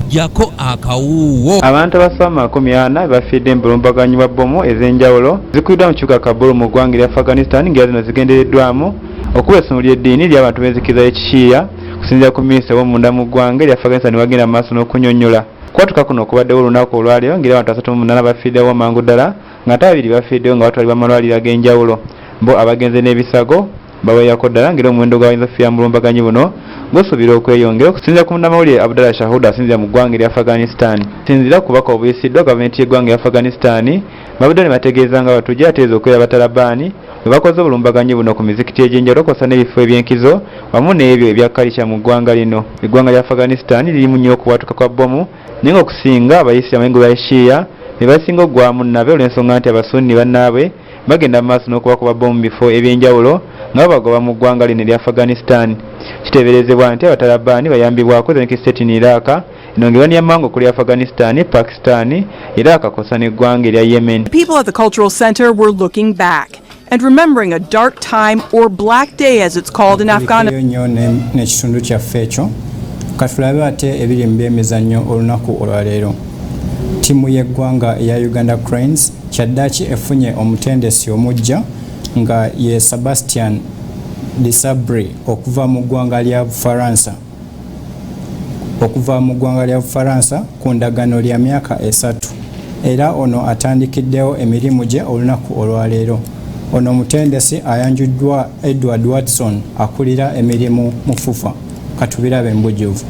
Jako akawuwo. Abantu abasoma 40 bafiidde mu bulumbaganyi bwa bbomu ez'enjawulo zikuddwa mu kibuga Kabul mu ggwanga lya Afghanistan ng'era zino zigendereddwamu okuba essomo ly'eddiini ly'abantu b'enzikiriza y'ekishiya kusinziira ku minisita w'omunda mu ggwanga lya Afghanistan wagenda mu maaso n'okunnyonnyola. Kwatuka kuno okubaddewo olunaku olwaleero ng'era abantu 38 bafiiddewo mangu ddala nga 2 bafiiddewo nga batwalibwa mu malwaliro ag'enjawulo. Bo abagenze n'ebisago baweeyako ddala ng'era omuwendo gw'abayinza okufiira mu bulumbaganyi buno gusuubira okweyongera okusinziira ku munnamawulire Abdallah Shahud asinzira mu ggwanga lya Afghanistan. Sinzira kubaka obuyisiddwa gavumenti y'eggwanga lya Afghanistan babadde ne bategeeza nga batujja ateeza okwera Abatalabani bwe bakoze obulumbaganyi buno ku mizikiti egy'enjawulo kw'ossa n'ebifo eby'enkizo wamu n'ebyo ebya kalica mu ggwanga lino. Eggwanga lya Afghanistan lirimu nnyo okubwatuka kwa bbomu naye ng'okusinga abayisiraamu engo ba Shia be basinga oggwamu nabe olw'ensonga nti abasunni bannaabwe bagenda mu maaso n'okubakuba bbomu mu bifo eby'enjawulo nga babagoba mu ggwanga lino erya Afghanistan. Kiteeberezebwa nti Abatalabani bayambibwako Islamic State in Iraq enongerwa n'ey'amawanga okuli Afghanistan, Pakistan, Iraq kw'ossa n'eggwanga erya Yemen. People at the Cultural Center were looking back and remembering a dark time or Black Day as it's called in Afghanistan. N'ekitundu kyaffe ekyo katulabe ate ebiri mu by'emizannyo olunaku olwaleero. Ttiimu y'eggwanga eya Uganda Cranes kyaddaaki efunye omutendesi omuggya nga ye Sebastian Desabre okuva mu ggwanga lya Bufaransa ku ndagaano lya myaka 3 era ono atandikiddewo emirimu gye olunaku olwaleero. Ono omutendesi ayanjuddwa Edward Watson akulira emirimu mu FUFA. Katubirabe mu bujjuvu.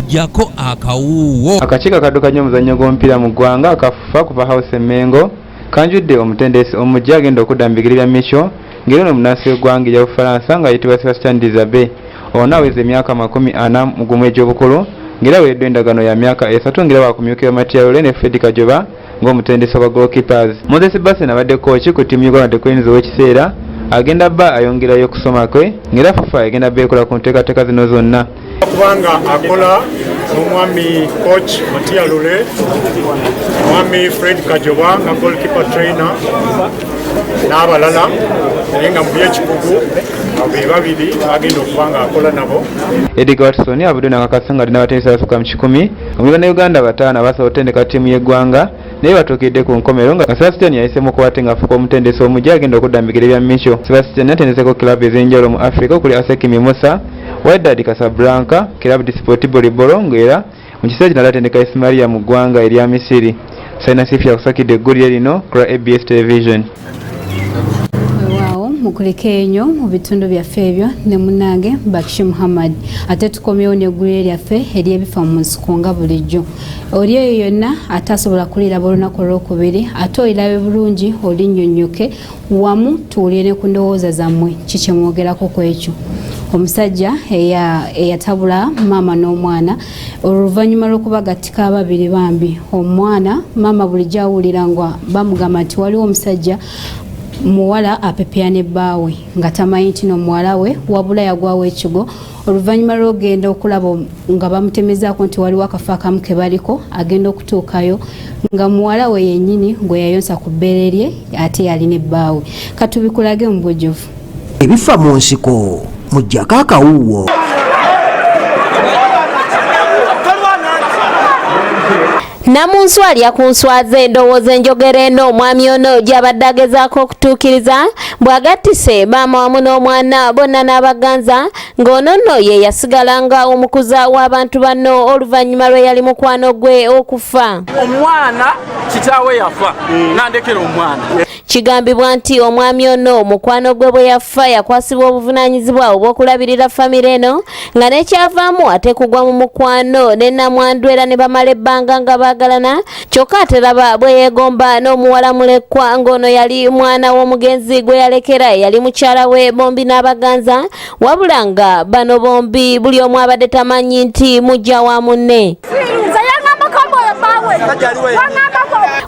Jako akawuwo. Akakiiko akaddukanya omuzannyo gw'omupiira mu ggwanga akafufa kuva House Mengo kanjudde omutendesi omuggya agenda okudda mu bigere bya Micho ng'era ono munnansi w'eggwanga erya Bufalansa ng'ayitibwa Sebastian Desabre. Ono aweza emyaka 41 egy'obukulu ng'era aweereddwa endagaano ya myaka 3 ng'era baakumyukira Matiarole ne Fred Kajoba ng'omutendesi wa goalkeepers. Moses Bassey abadde kooki ku ttiimu y'Uganda Cranes ow'ekiseera agenda bba ayongerayo okusoma kwe ng'era FUFA agenda bba ekola ku nteekateeka zino zonna. Kubanga akola n'omwami coach Matiarole, omwami Fred Kajoba nga goalkeeper trainer n'abalala naye nga mu by'ekikugu be babiri bagenda okuba nga akola nabo. Edgar Watson abudde nakakasa nga alina abatendesi abasukka mu 10 omuli bannayuganda 5 abasobola okutendeka ttiimu y'eggwanga naye batuukidde ku nkomerero nga Sebastian yayiseemu okuba nga afuuka omutendesi omuggya agenda okudda mu bigere bya Micho. Sebastian atendeseko kilabu ez'enjawulo mu Africa okuli ASEC Mimosa, Wydad Casablanca, Club Desportivo Liboro ng'era mu kiseera kino atendeka Ismailia mu ggwanga erya Misiri. Saina Sifi yakusakidde eggulire lino ku ABS Television. Mukulika enyo mu bitundu byaffe ebyo ne munnange Bakshi Muhammad. Ate tukomyewo n'eggulire lyaffe ery'ebifa mu nsiko nga bulijjo. Oli eyo yonna ate asobola kuliraba olunaku olwokubiri ate olirabe bulungi olinnyonnyoke wamu tuwulire ne ku ndowooza zammwe ki kye mwogerako ku ekyo. omusajja eyatabula maama n'omwana oluvannyuma lw'okubagatika ababiri bambi. Omwana maama bulijjo awulira nga bamugamba nti waliwo omusajja muwala apepera ne bbaawe nga tamanyi nti n'omuwala we wabula yagwawo ekigo. Oluvannyuma lw'ogenda okulaba nga bamutemezaako nti waliwo akafo akamu ke baliko, agenda okutuukayo nga muwala we yennyini gwe yayonsa ku bbeere lye ate yali ne bbaawe. Katubikulage mu bujjuvu. Ebifa mu nsiko mujjako akawuuwo. Namunsu alya ku nswaza endowooza enjogera eno omwami ono gy'abadde agezaako okutuukiriza bw'agattise maama wamu n'omwana bonna n'abaganza ng'ono nno ye yasigala nga omukuza w'abantu bano oluvannyuma lwe yali mukwano gwe okufa. Omwana kitaawe yafa nandekera omwana. Kigambibwa nti omwami ono mukwano gwe bwe yafa yakwasibwa obuvunaanyizibwa obw'okulabirira famire eno nga n'ekyavaamu ate kugwa mu mukwano ne namwandu era ne bamala ebbanga nga baagalana, kyokka ate laba bwe yeegomba n'omuwala mulekwa ng'ono yali mwana w'omugenzi gwe yalekera yali mukyala we bombi n'abaganza, wabula nga bano bombi buli omu abadde tamanyi nti mujja wa munne.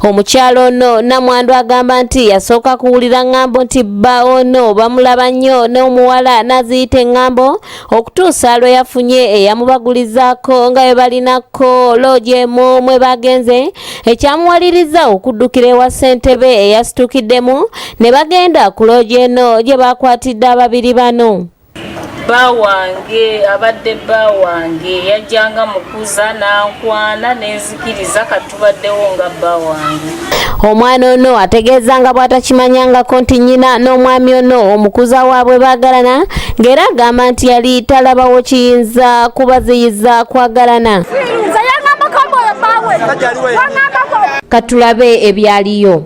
Omukyalo ono namwandu agamba nti yasooka kuwulira ŋŋambo nti bba ono bamulaba nnyo n'omuwala n'aziyita eŋŋambo okutuusa lwe yafunye eyamubagulizaako nga bwe balinako loogi emu mwe bagenze, ekyamuwaliriza okuddukira ewa ssentebe eyasitukiddemu ne bagenda ku loogi eno gye bakwatidde ababiri bano. Bba wange abadde bba wange yajjanga mukuza nankwana nenzikiriza katubaddewo nga bba wange. Omwana ono ategeeza nga bw'atakimanyangako nti nnyina n'omwami ono omukuza waabwe baagalana, ng'era agamba nti yali talabawo kiyinza kubaziyiza kwagalana. Katulabe ebyaliyo.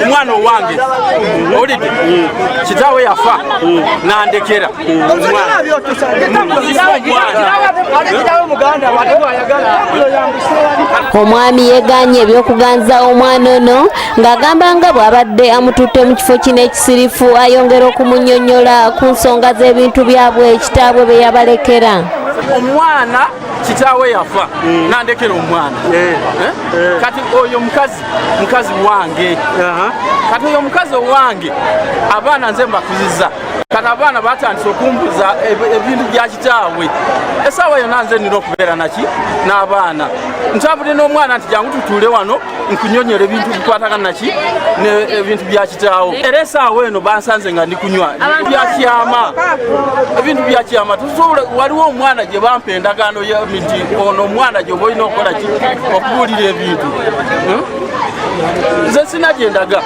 Omwana owange olidde kitaawe yafa nandekera omwami yeeganye ebyokuganza omwana ono ng'agamba nga bw'abadde amututte mu kifo kino ekisirifu ayongera okumunnyonnyola ku nsonga z'ebintu byabwe kitaabwe be yabalekera. Omwana kitaawe yafa nandekera omwana kati oyo mukazi wange kati oyo mukazi owange abaana nze mbakuziza kati abaana batandise okumbuza ebintu bya kitaawe essaawa yonna nze nina okubeera naki n'abaana ntabudde n'omwana nti jangu tutuule wano nkunyonyera ebintu bikwatagana ki ebintu bya kitaawo era essaawa eno bansanze nga ndi kunywa byakyama ebintu byakyama tusobola waliwo omwana gye bampa endagaano ya miti ono omwana gye oba olina okukola ki okubuulira ebintu nze sinagyendaga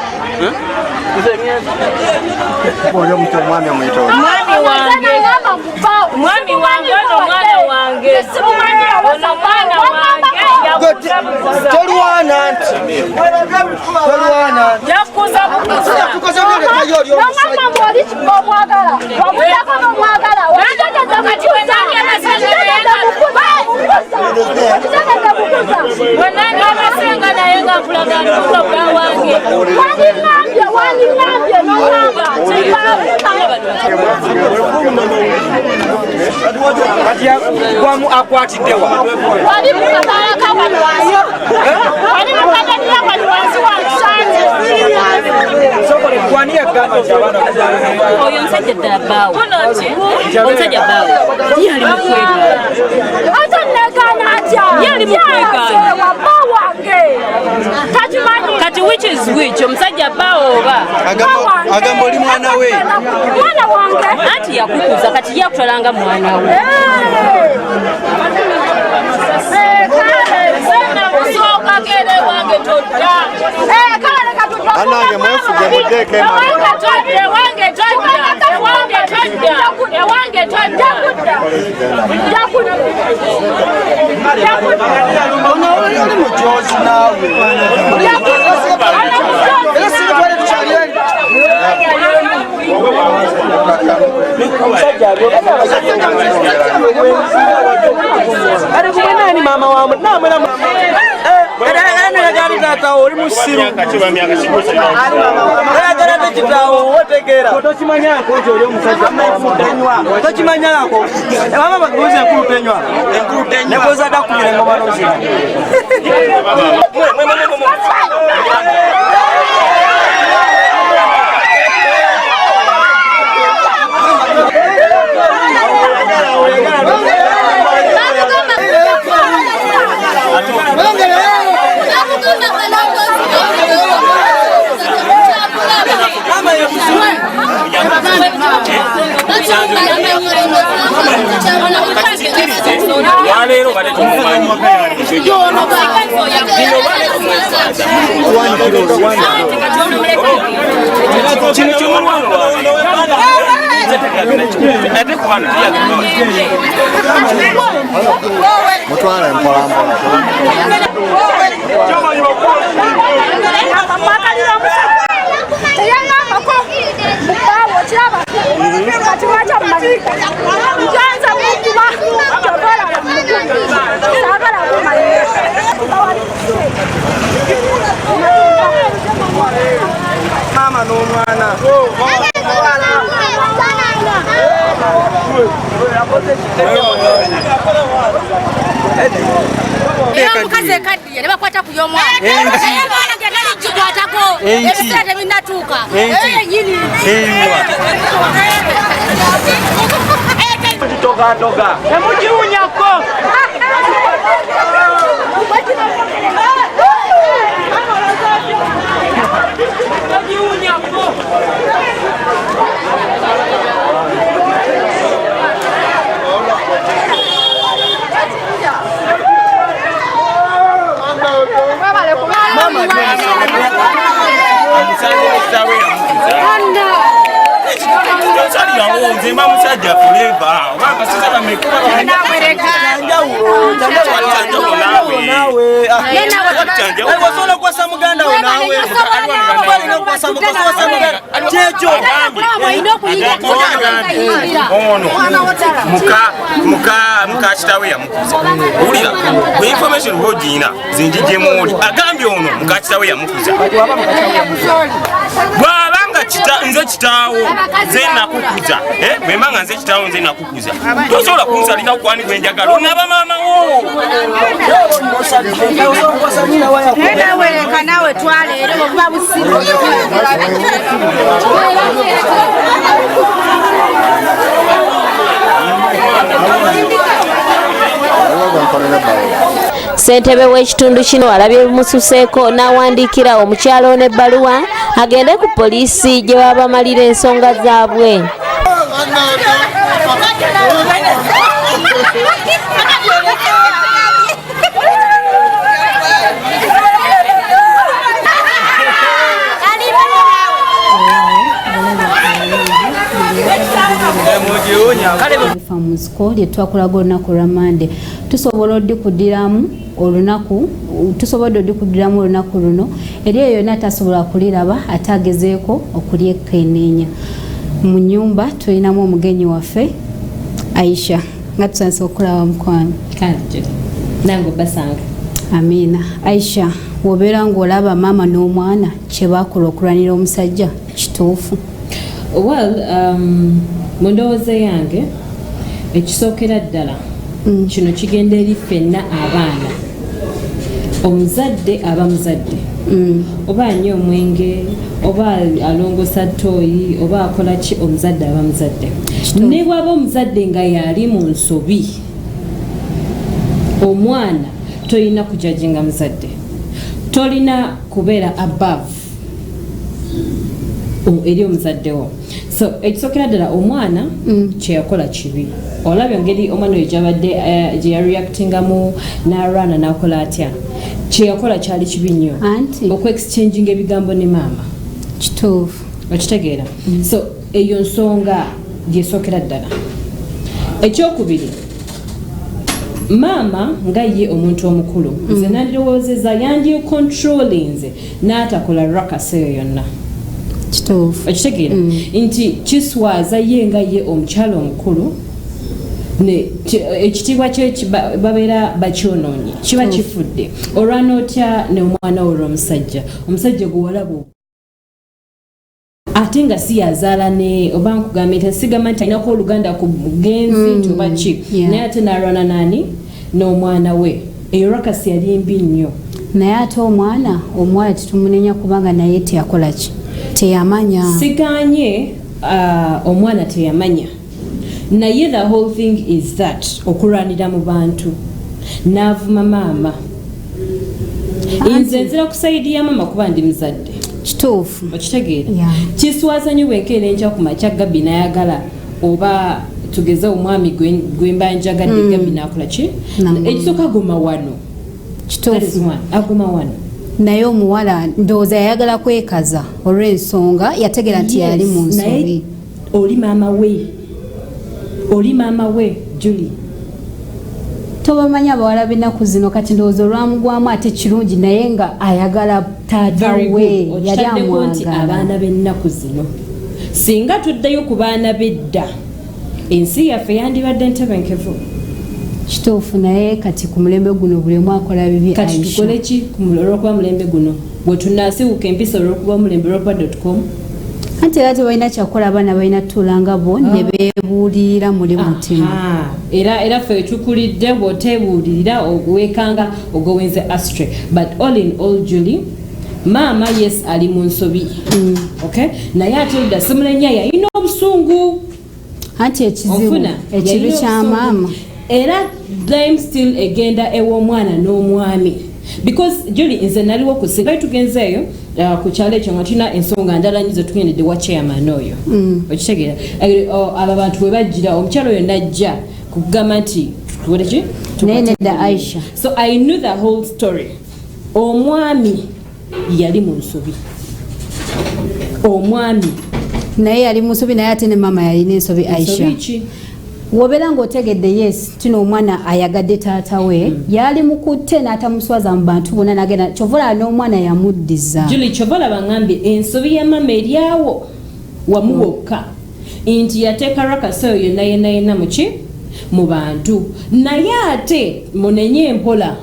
mwami wange ono mwana wange ono mwana wange tolwana nti yakuza wenani amasenga naye nga kulagana bwa wange gwamu akwatiddewa oyo nsajja ddala bbaawe omusajja bbaawe yali mukwegana ate negana atya yali mukwegana kati which is which omusajja bbaawe oba agamba oli mwana we mwana wange anti yakukuza kati yakutwalanga mwana we soka kere wange todda anange mwefuge muteeke wange ono oli mujozi naawe nani mama wamwe namwena gari tata oli musiru gari tekitawo wotegera tokimanyako nti oli omusajja tokimanyako mama baguze enkulu tenywa nekoza dakumira engoma nozina Walero bale tumumanyi mutwala empola mama n'omwana omukazi ekaddiye ne bakwata ku y'omwana naye mwana gye nali kikwatako ebiseera tebinnatuuka eyenyini toga temukiwunyako nzimba musajja fuleva wakasiza bamekuba osobola okuwasa muganda we naawe alina okuwasa kyekyo ono muka kitawe yamukuza owulira bwe information bwogiyina zinjijjemu oli agambye ono muka kitawe yamukuza bw'abanga nze kitaawo nze nakukuza bwemba nga nze kitaawo nze nakukuza tosobola kunsalira okwanikwa enjagala onaba maama wo nawe leka nawe twaleero bwebuba busiru ssentebe w'ekitundu kino alabye bimususeeko n'awandiikira omukyalo n'ebbaluwa agende ku poliisi gye baba bamalira ensonga zaabwe. Famusiko lyetwakulaga olunaku lwa Mande tusobola oddikudiramu olunaku luno eri eyo yonna tasobola kuliraba ate agezeeko okulyekenneenya. Mu nnyumba tulinamu omugenyi waffe Aisha nga tusanze okulaba mukwano nange basanga. Amiina. Aisha, wobeera ng'olaba maama n'omwana kye baakola okulwanira omusajja kituufu? Well, mu ndowooza yange ekisookera ddala kino kigenda eri ffenna abaana. Omuzadde aba muzadde oba anywa omwenge oba alongosa ttooyi oba akola ki, omuzadde aba muzadde. Ne bw'aba omuzadde nga yali mu nsobi, omwana tolina kujajinga muzadde, tolina kubeera above eri omuzaddewo. So ekisookera ddala omwana kyeyakola kibi. Olabye engeri omwana oyo gyabadde gye yareactingamu n'arwana n'akola atya, kyeyakola kyali kibi nnyo okweexchanginga ebigambo ne maama. Kituufu. Okitegeera? So eyo nsonga gyesookera ddala. Ekyokubiri, maama nga ye omuntu omukulu nze nandirowoozeza yandyecontrolinze n'atakola rakasa eyo yonna. Kituufu. Okitegeera nti kiswaza ye nga ye omukyalo omukulu ekitiibwa kye babeera bakyonoonye kiba kifudde. Olwana otya ne omwana olw'omusajja, omusajja gwe walaba ate nga si yazaala ne oba nkugambye nti nsigamba nti alinako oluganda ku bugenzi nti oba ki, naye ate n'alwana nani n'omwana we. Eyo rakasi yali mbi nnyo. Naye ate omuwala tetumunenya kubanga naye teyakola ki, teyamanya. Siganye omwana teyamanya, naye the whole thing is that okulwanira mu bantu n'avuma maama. Nze nzira ku sayidi ya maama kuba ndi muzadde. Kituufu. Okitegeera? Kiswaza nnyo bwenkeera enkya ku makya Gabi n'ayagala oba tugeze omwami gwe mba njagadde Gabi n'akola ki? Ekisooka aguma wano. Kituufu. Aguma wano. Naye omuwala ndowooza yayagala kwekaza olw'ensonga yategera nti yali mu nsobi. Oli maama we Julie. Tobamanya abawala b'ennaku zino kati ndowooza olwamugwamu ate kirungi naye nga ayagala taata we yali amwagala. Abaana b'ennaku zino singa tuddayo ku baana b'edda ensi yaffe yandibadde ntebenkevu. Kituufu, naye kati ku mulembe guno buli omu akola bibi. Kati tukole ki olw'okuba mulembe guno bwe tunaasiwuka empisa olw'okuba mulembe lw'okuba.com? Anti era tebalina kyakola, abaana balina tuulanga bo ne beebuulirira muli mutima. Era ffe tukulidde bw'oteebuulirira oweekanga ogowenze astre. But all in all, Julie, maama yes ali mu nsobi. Okay? Naye ate edda Simulenya yalina obusungu. Anti ekibi kya maama. Era blame still egenda ew'omwana n'omwami. Because Julie nze naliwo ku singa tugenzeeyo ku kyalo ekyo nga tulina ensonga ndala nnyo zetugendedde wa chairman oyo. Okitegeera? Abo abantu bwe bajjira omukyalo oyo najja kugamba nti tuwoleki? Nedda Aisha. So I knew the whole story. Omwami yali mu nsobi. Omwami naye yali mu nsobi, naye ate ne maama yalina ensobi Aisha. Wobeera ng'otegedde yes tino omwana ayagadde taata we yali mukutte n'atamuswaza mu bantu bonna nagenda kyovola n'omwana yamuddiza. Julie kyovola bangambye ensobi ya maama eryawo wamu wokka nti yateeka rakasa oyo yonna yenna muki mu bantu, naye ate munenye empola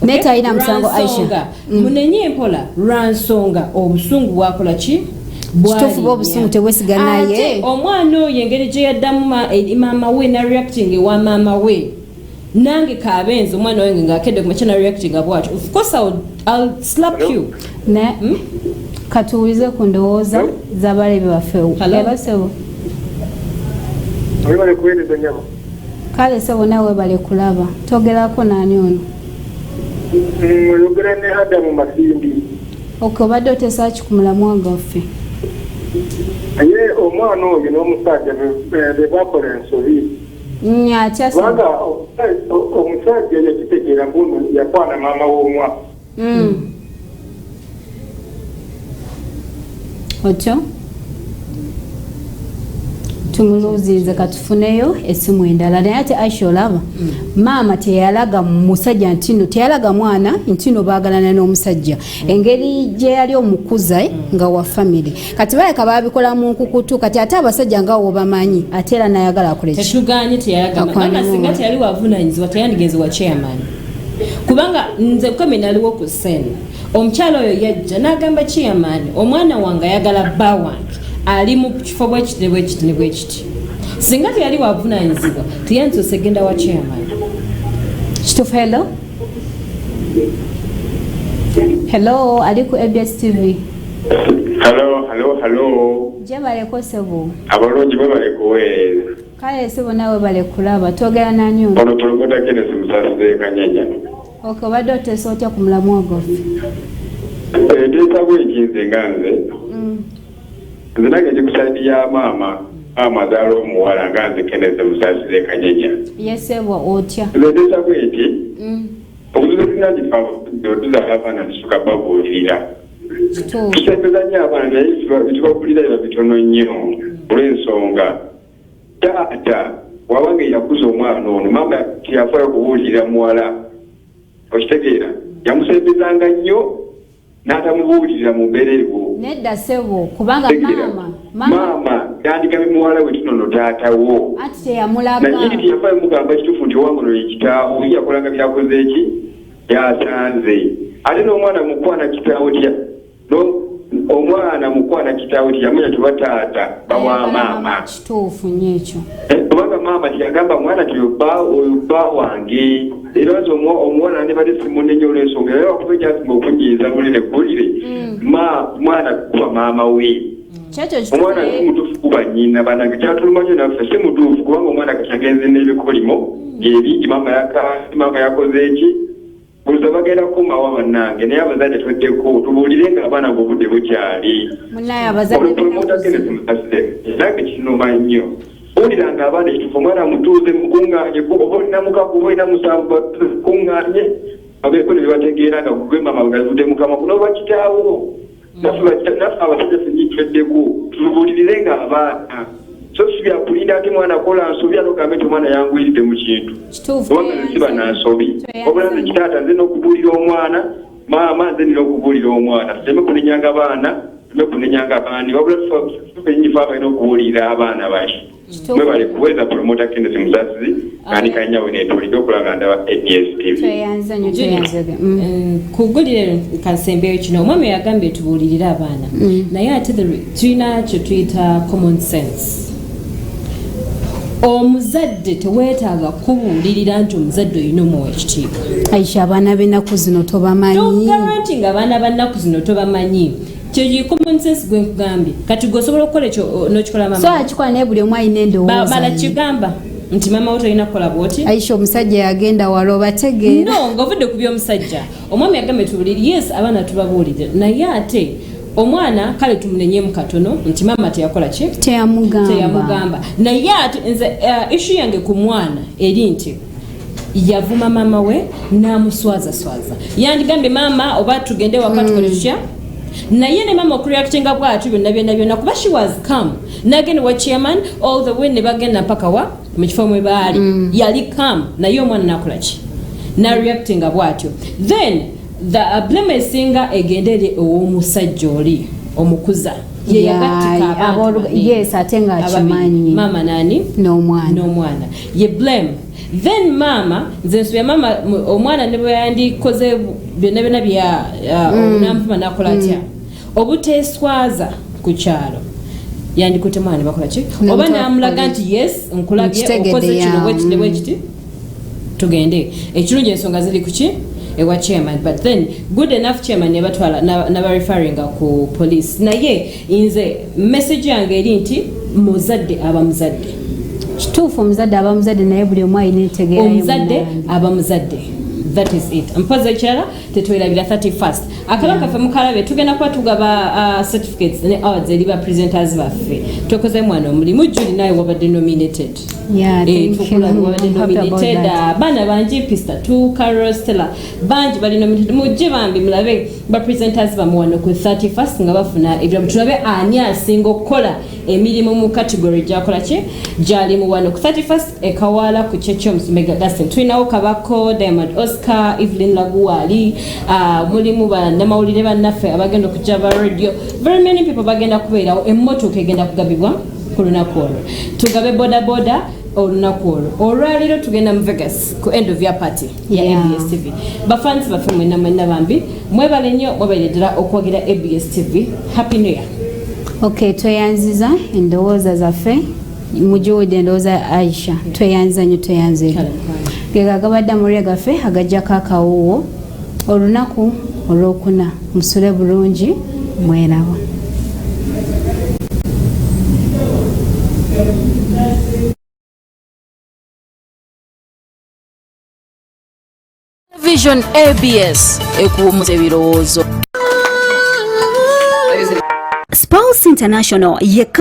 naye talina musango Aisha. Munenye empola lwansonga obusungu bwakola ki? Kituufu bw'obusungu tebwesigana ye. Omwana oyo engeri gye yaddamu eri maama we na reacting ewa maama we, nange kabenzi omwana wange ng'akedde ku makya na reacting bw'atyo. Of course I'll slap you. Katuulize ku ndowooza z'abaleebe baffe. Ebasebo. Kale sebo nawe bale kulaba. Togerako nani ono? Oyogera ne Adamu Masindi. Obadde otesa ki ku mulamwa gwaffe? Ye omwana oyo n'omusajja be bakola ensobi. Kubanga omusajja yakitegeera mbuno yakwana maama w'omwana. Otyo tumuluuzirize katufuneyo essimu endala naye ate Aisha olaba maama teyalaga musajja ntino teyalaga mwana ntino baagalana n'omusajja engeri gye yali omukuza nga wa family kati baleka babikola mu nkukutu kati ate abasajja nga obamanyi ate era nayagala akole ki tetuganye teyalaga mama singa teyali wavunanyizibwa teyandigeze wa chairman kubanga nze kome naliwo ku sen omukyalo oyo yajja n'agamba chairman omwana wange ayagala bba wange ali mu kifo bwekiti ne bwekiti singa teyali wavunanyizibwa teyansoose genda wa chairman kitufu. Hello ali ku ABS TV. Hello. Je baleko sebo Abalungi balekuweereza. Kale sebo nawe balekulaba twogera nanyo ono tulogota kene simusasire Kanyenya. Obadde otesa otya ku mulamwa gwaffe? Nteesa bwekinze nga nze nze nange ndi kusaidi ya maama azaala omuwala nga nze Kenneth Musasire Kanyenya. Yesebwa otya? Nze nteesa bweki obuzibu tunagifa tuzala abaana tusuka babuulirira tusembeza nnyo abaana naye bitubabulira biba bitono nnyo olw'ensonga taata wabanga yakuza omwana ono maama teyafaayo kubuulirira muwala okitegeera yamusembezanga nnyo n'atamubuulirira mu mbereewo nedda sebo kubanga maama yandikabe muwala we tunono taatawo ati teyamulaga naye teyafaayo mugamba kituufu nti owange ono yekitaawo yakolanga byakoze eki yasanze ate n'omwana mukwana kitaawo tya omwana mukwana kitaawo tiyamanya tuba taata bawa maama kituufu nnyo ekyo kubanga maama tiyagamba mwana ti oba wange era nze omuwana ne bali simunenya olw'ensonga era wakuba ekyasinga okunyiiza munene ggulire mwana kuba maama we omwana simutuufu kuba nnyina banange kyatulumanyo naffe simutuufu kubanga omwana kati agenze n'ebikolimo ebingi maama yakoze eki buza bagenda kumawa bannange naye abazadde tweddeko tubuulire nga abaana ng'obudde bukyali nange kinoma nnyo owuliranga abaana ekitufu omwana mutuuze mukunganye oba olina mukaku oba olina musanvu kunganye abeeko ne bebategeera nga gwe mama gazudde mukama kuno bakitaawo naffe abasajja fenyitweddeko tubuulirire nga abaana so sibyakulinda ati mwana kola nsobi atogambe nti omwana yangwiridde mu kintu obanga nsiba nansobi obula nze kitaata nze n'okubuulira omwana maama nze nina okubuulira omwana tuteme kunenyanga abaana tuteme kunenyanga abaani wabula fenyinyifa balina okubuulira abaana bali mwe bali kuweza promota Kenneth Musasire kandi Kanyawe netulidde okulanga ndaba ABS TV kugulire kansembeyo kino omwami yagambye tubuulirire abaana naye ate tulina kye tuyita common sense. Omuzadde teweetaaga kubuulirira nti omuzadde olina omuwa ekitiibwa. Aisha abaana b'ennaku zino tobamanyi. Togamba nti ng'abaana b'ennaku zino tobamanyi. Kyo common sense gwe nkugambye. Kati gwe okukola ekyo n'okikola mama. So akikola naye buli omu alina endowooza. Bala kigamba nti mama wo tolina kukola bw'oti. Aisha omusajja yagenda wala obategeera. No ng'ovudde ku by'omusajja. Omwami yagambye tubuulire yes abaana tubabuulire naye ate omwana kale tumunenyemu katono nti mama teyakola ki teyamugamba naye nze issue yange ku mwana eri nti yavuma mama we n'amuswaza yandigambye mama oba tugende waka tukole tutya naye ne mama okureactinga bwatu byonna kuba she was calm nagenda wa chairman all the way ne bagenda mpaka wa mu kifo mwe baali yali calm naye omwana nakola ki na reactinga bwatyo then the blame esinga egendere omusajja oli omukuza ye yagatika abantu yes atenga akimanyi mama nani n'omwana ye blame then mama nze ya mama omwana ne bayandikoze byonna bya nampuma nakola atya obuteswaza ku kyalo yandikute mwana bakola ki oba namulaga nti yes nkulabye okoze kino bwekiti tugende ekirungi ensonga ziri kuki ewa chairman but then good enough chairman nebatwala naba referring ku police naye inze message yange eri nti muzadde aba muzadde kituufu omuzadde aba muzadde naye buli omu alina entegeera omuzadde aba muzadde that is it. Mpoza ekirala tetwerabira 31st. Akala kaffe mukalabe tugenda kuba tugaba certificates ne awards eri ba presenters baffe. Tukoze mwana omulimu Julie naye wabadde nominated. Yeah, thank you. Wabadde nominated. Bana banji Pista 2 Carol Stella banji bali nominated. Mujje bambi mulabe ba presenters bamuwano ku 31st nga bafuna ebyo tulabe ani asinga okukola emirimu mu category gyakola ki gyali mu wano ku 31st ekawala ku Checho Msumega Gassen tulinawo Kabako Diamond Oscar Evelyn Laguwali mulimu bannamawulire bannaffe abagenda okujja ba radio very many people bagenda kubeerawo emmotoka egenda kugabibwa ku lunaku olwo tugabe bodaboda olunaku olwo olwaliro tugenda mu Vegas ku end of year party ya ABS TV bafansi baffe mwenna bambi mwebale nnyo mwebale ddala okwagira ABS TV happy new year. Okay, tweyanziza endowooza zaffe mujuwudde endowooza Aisha tweyanziza nnyo tweyanzira gega gabadde amawulire gaffe agajjako akawuuwo olunaku olwokuna musule bulungi mweraba. Vision ABS ekuwummuza ebirowoozo. Spulse International ye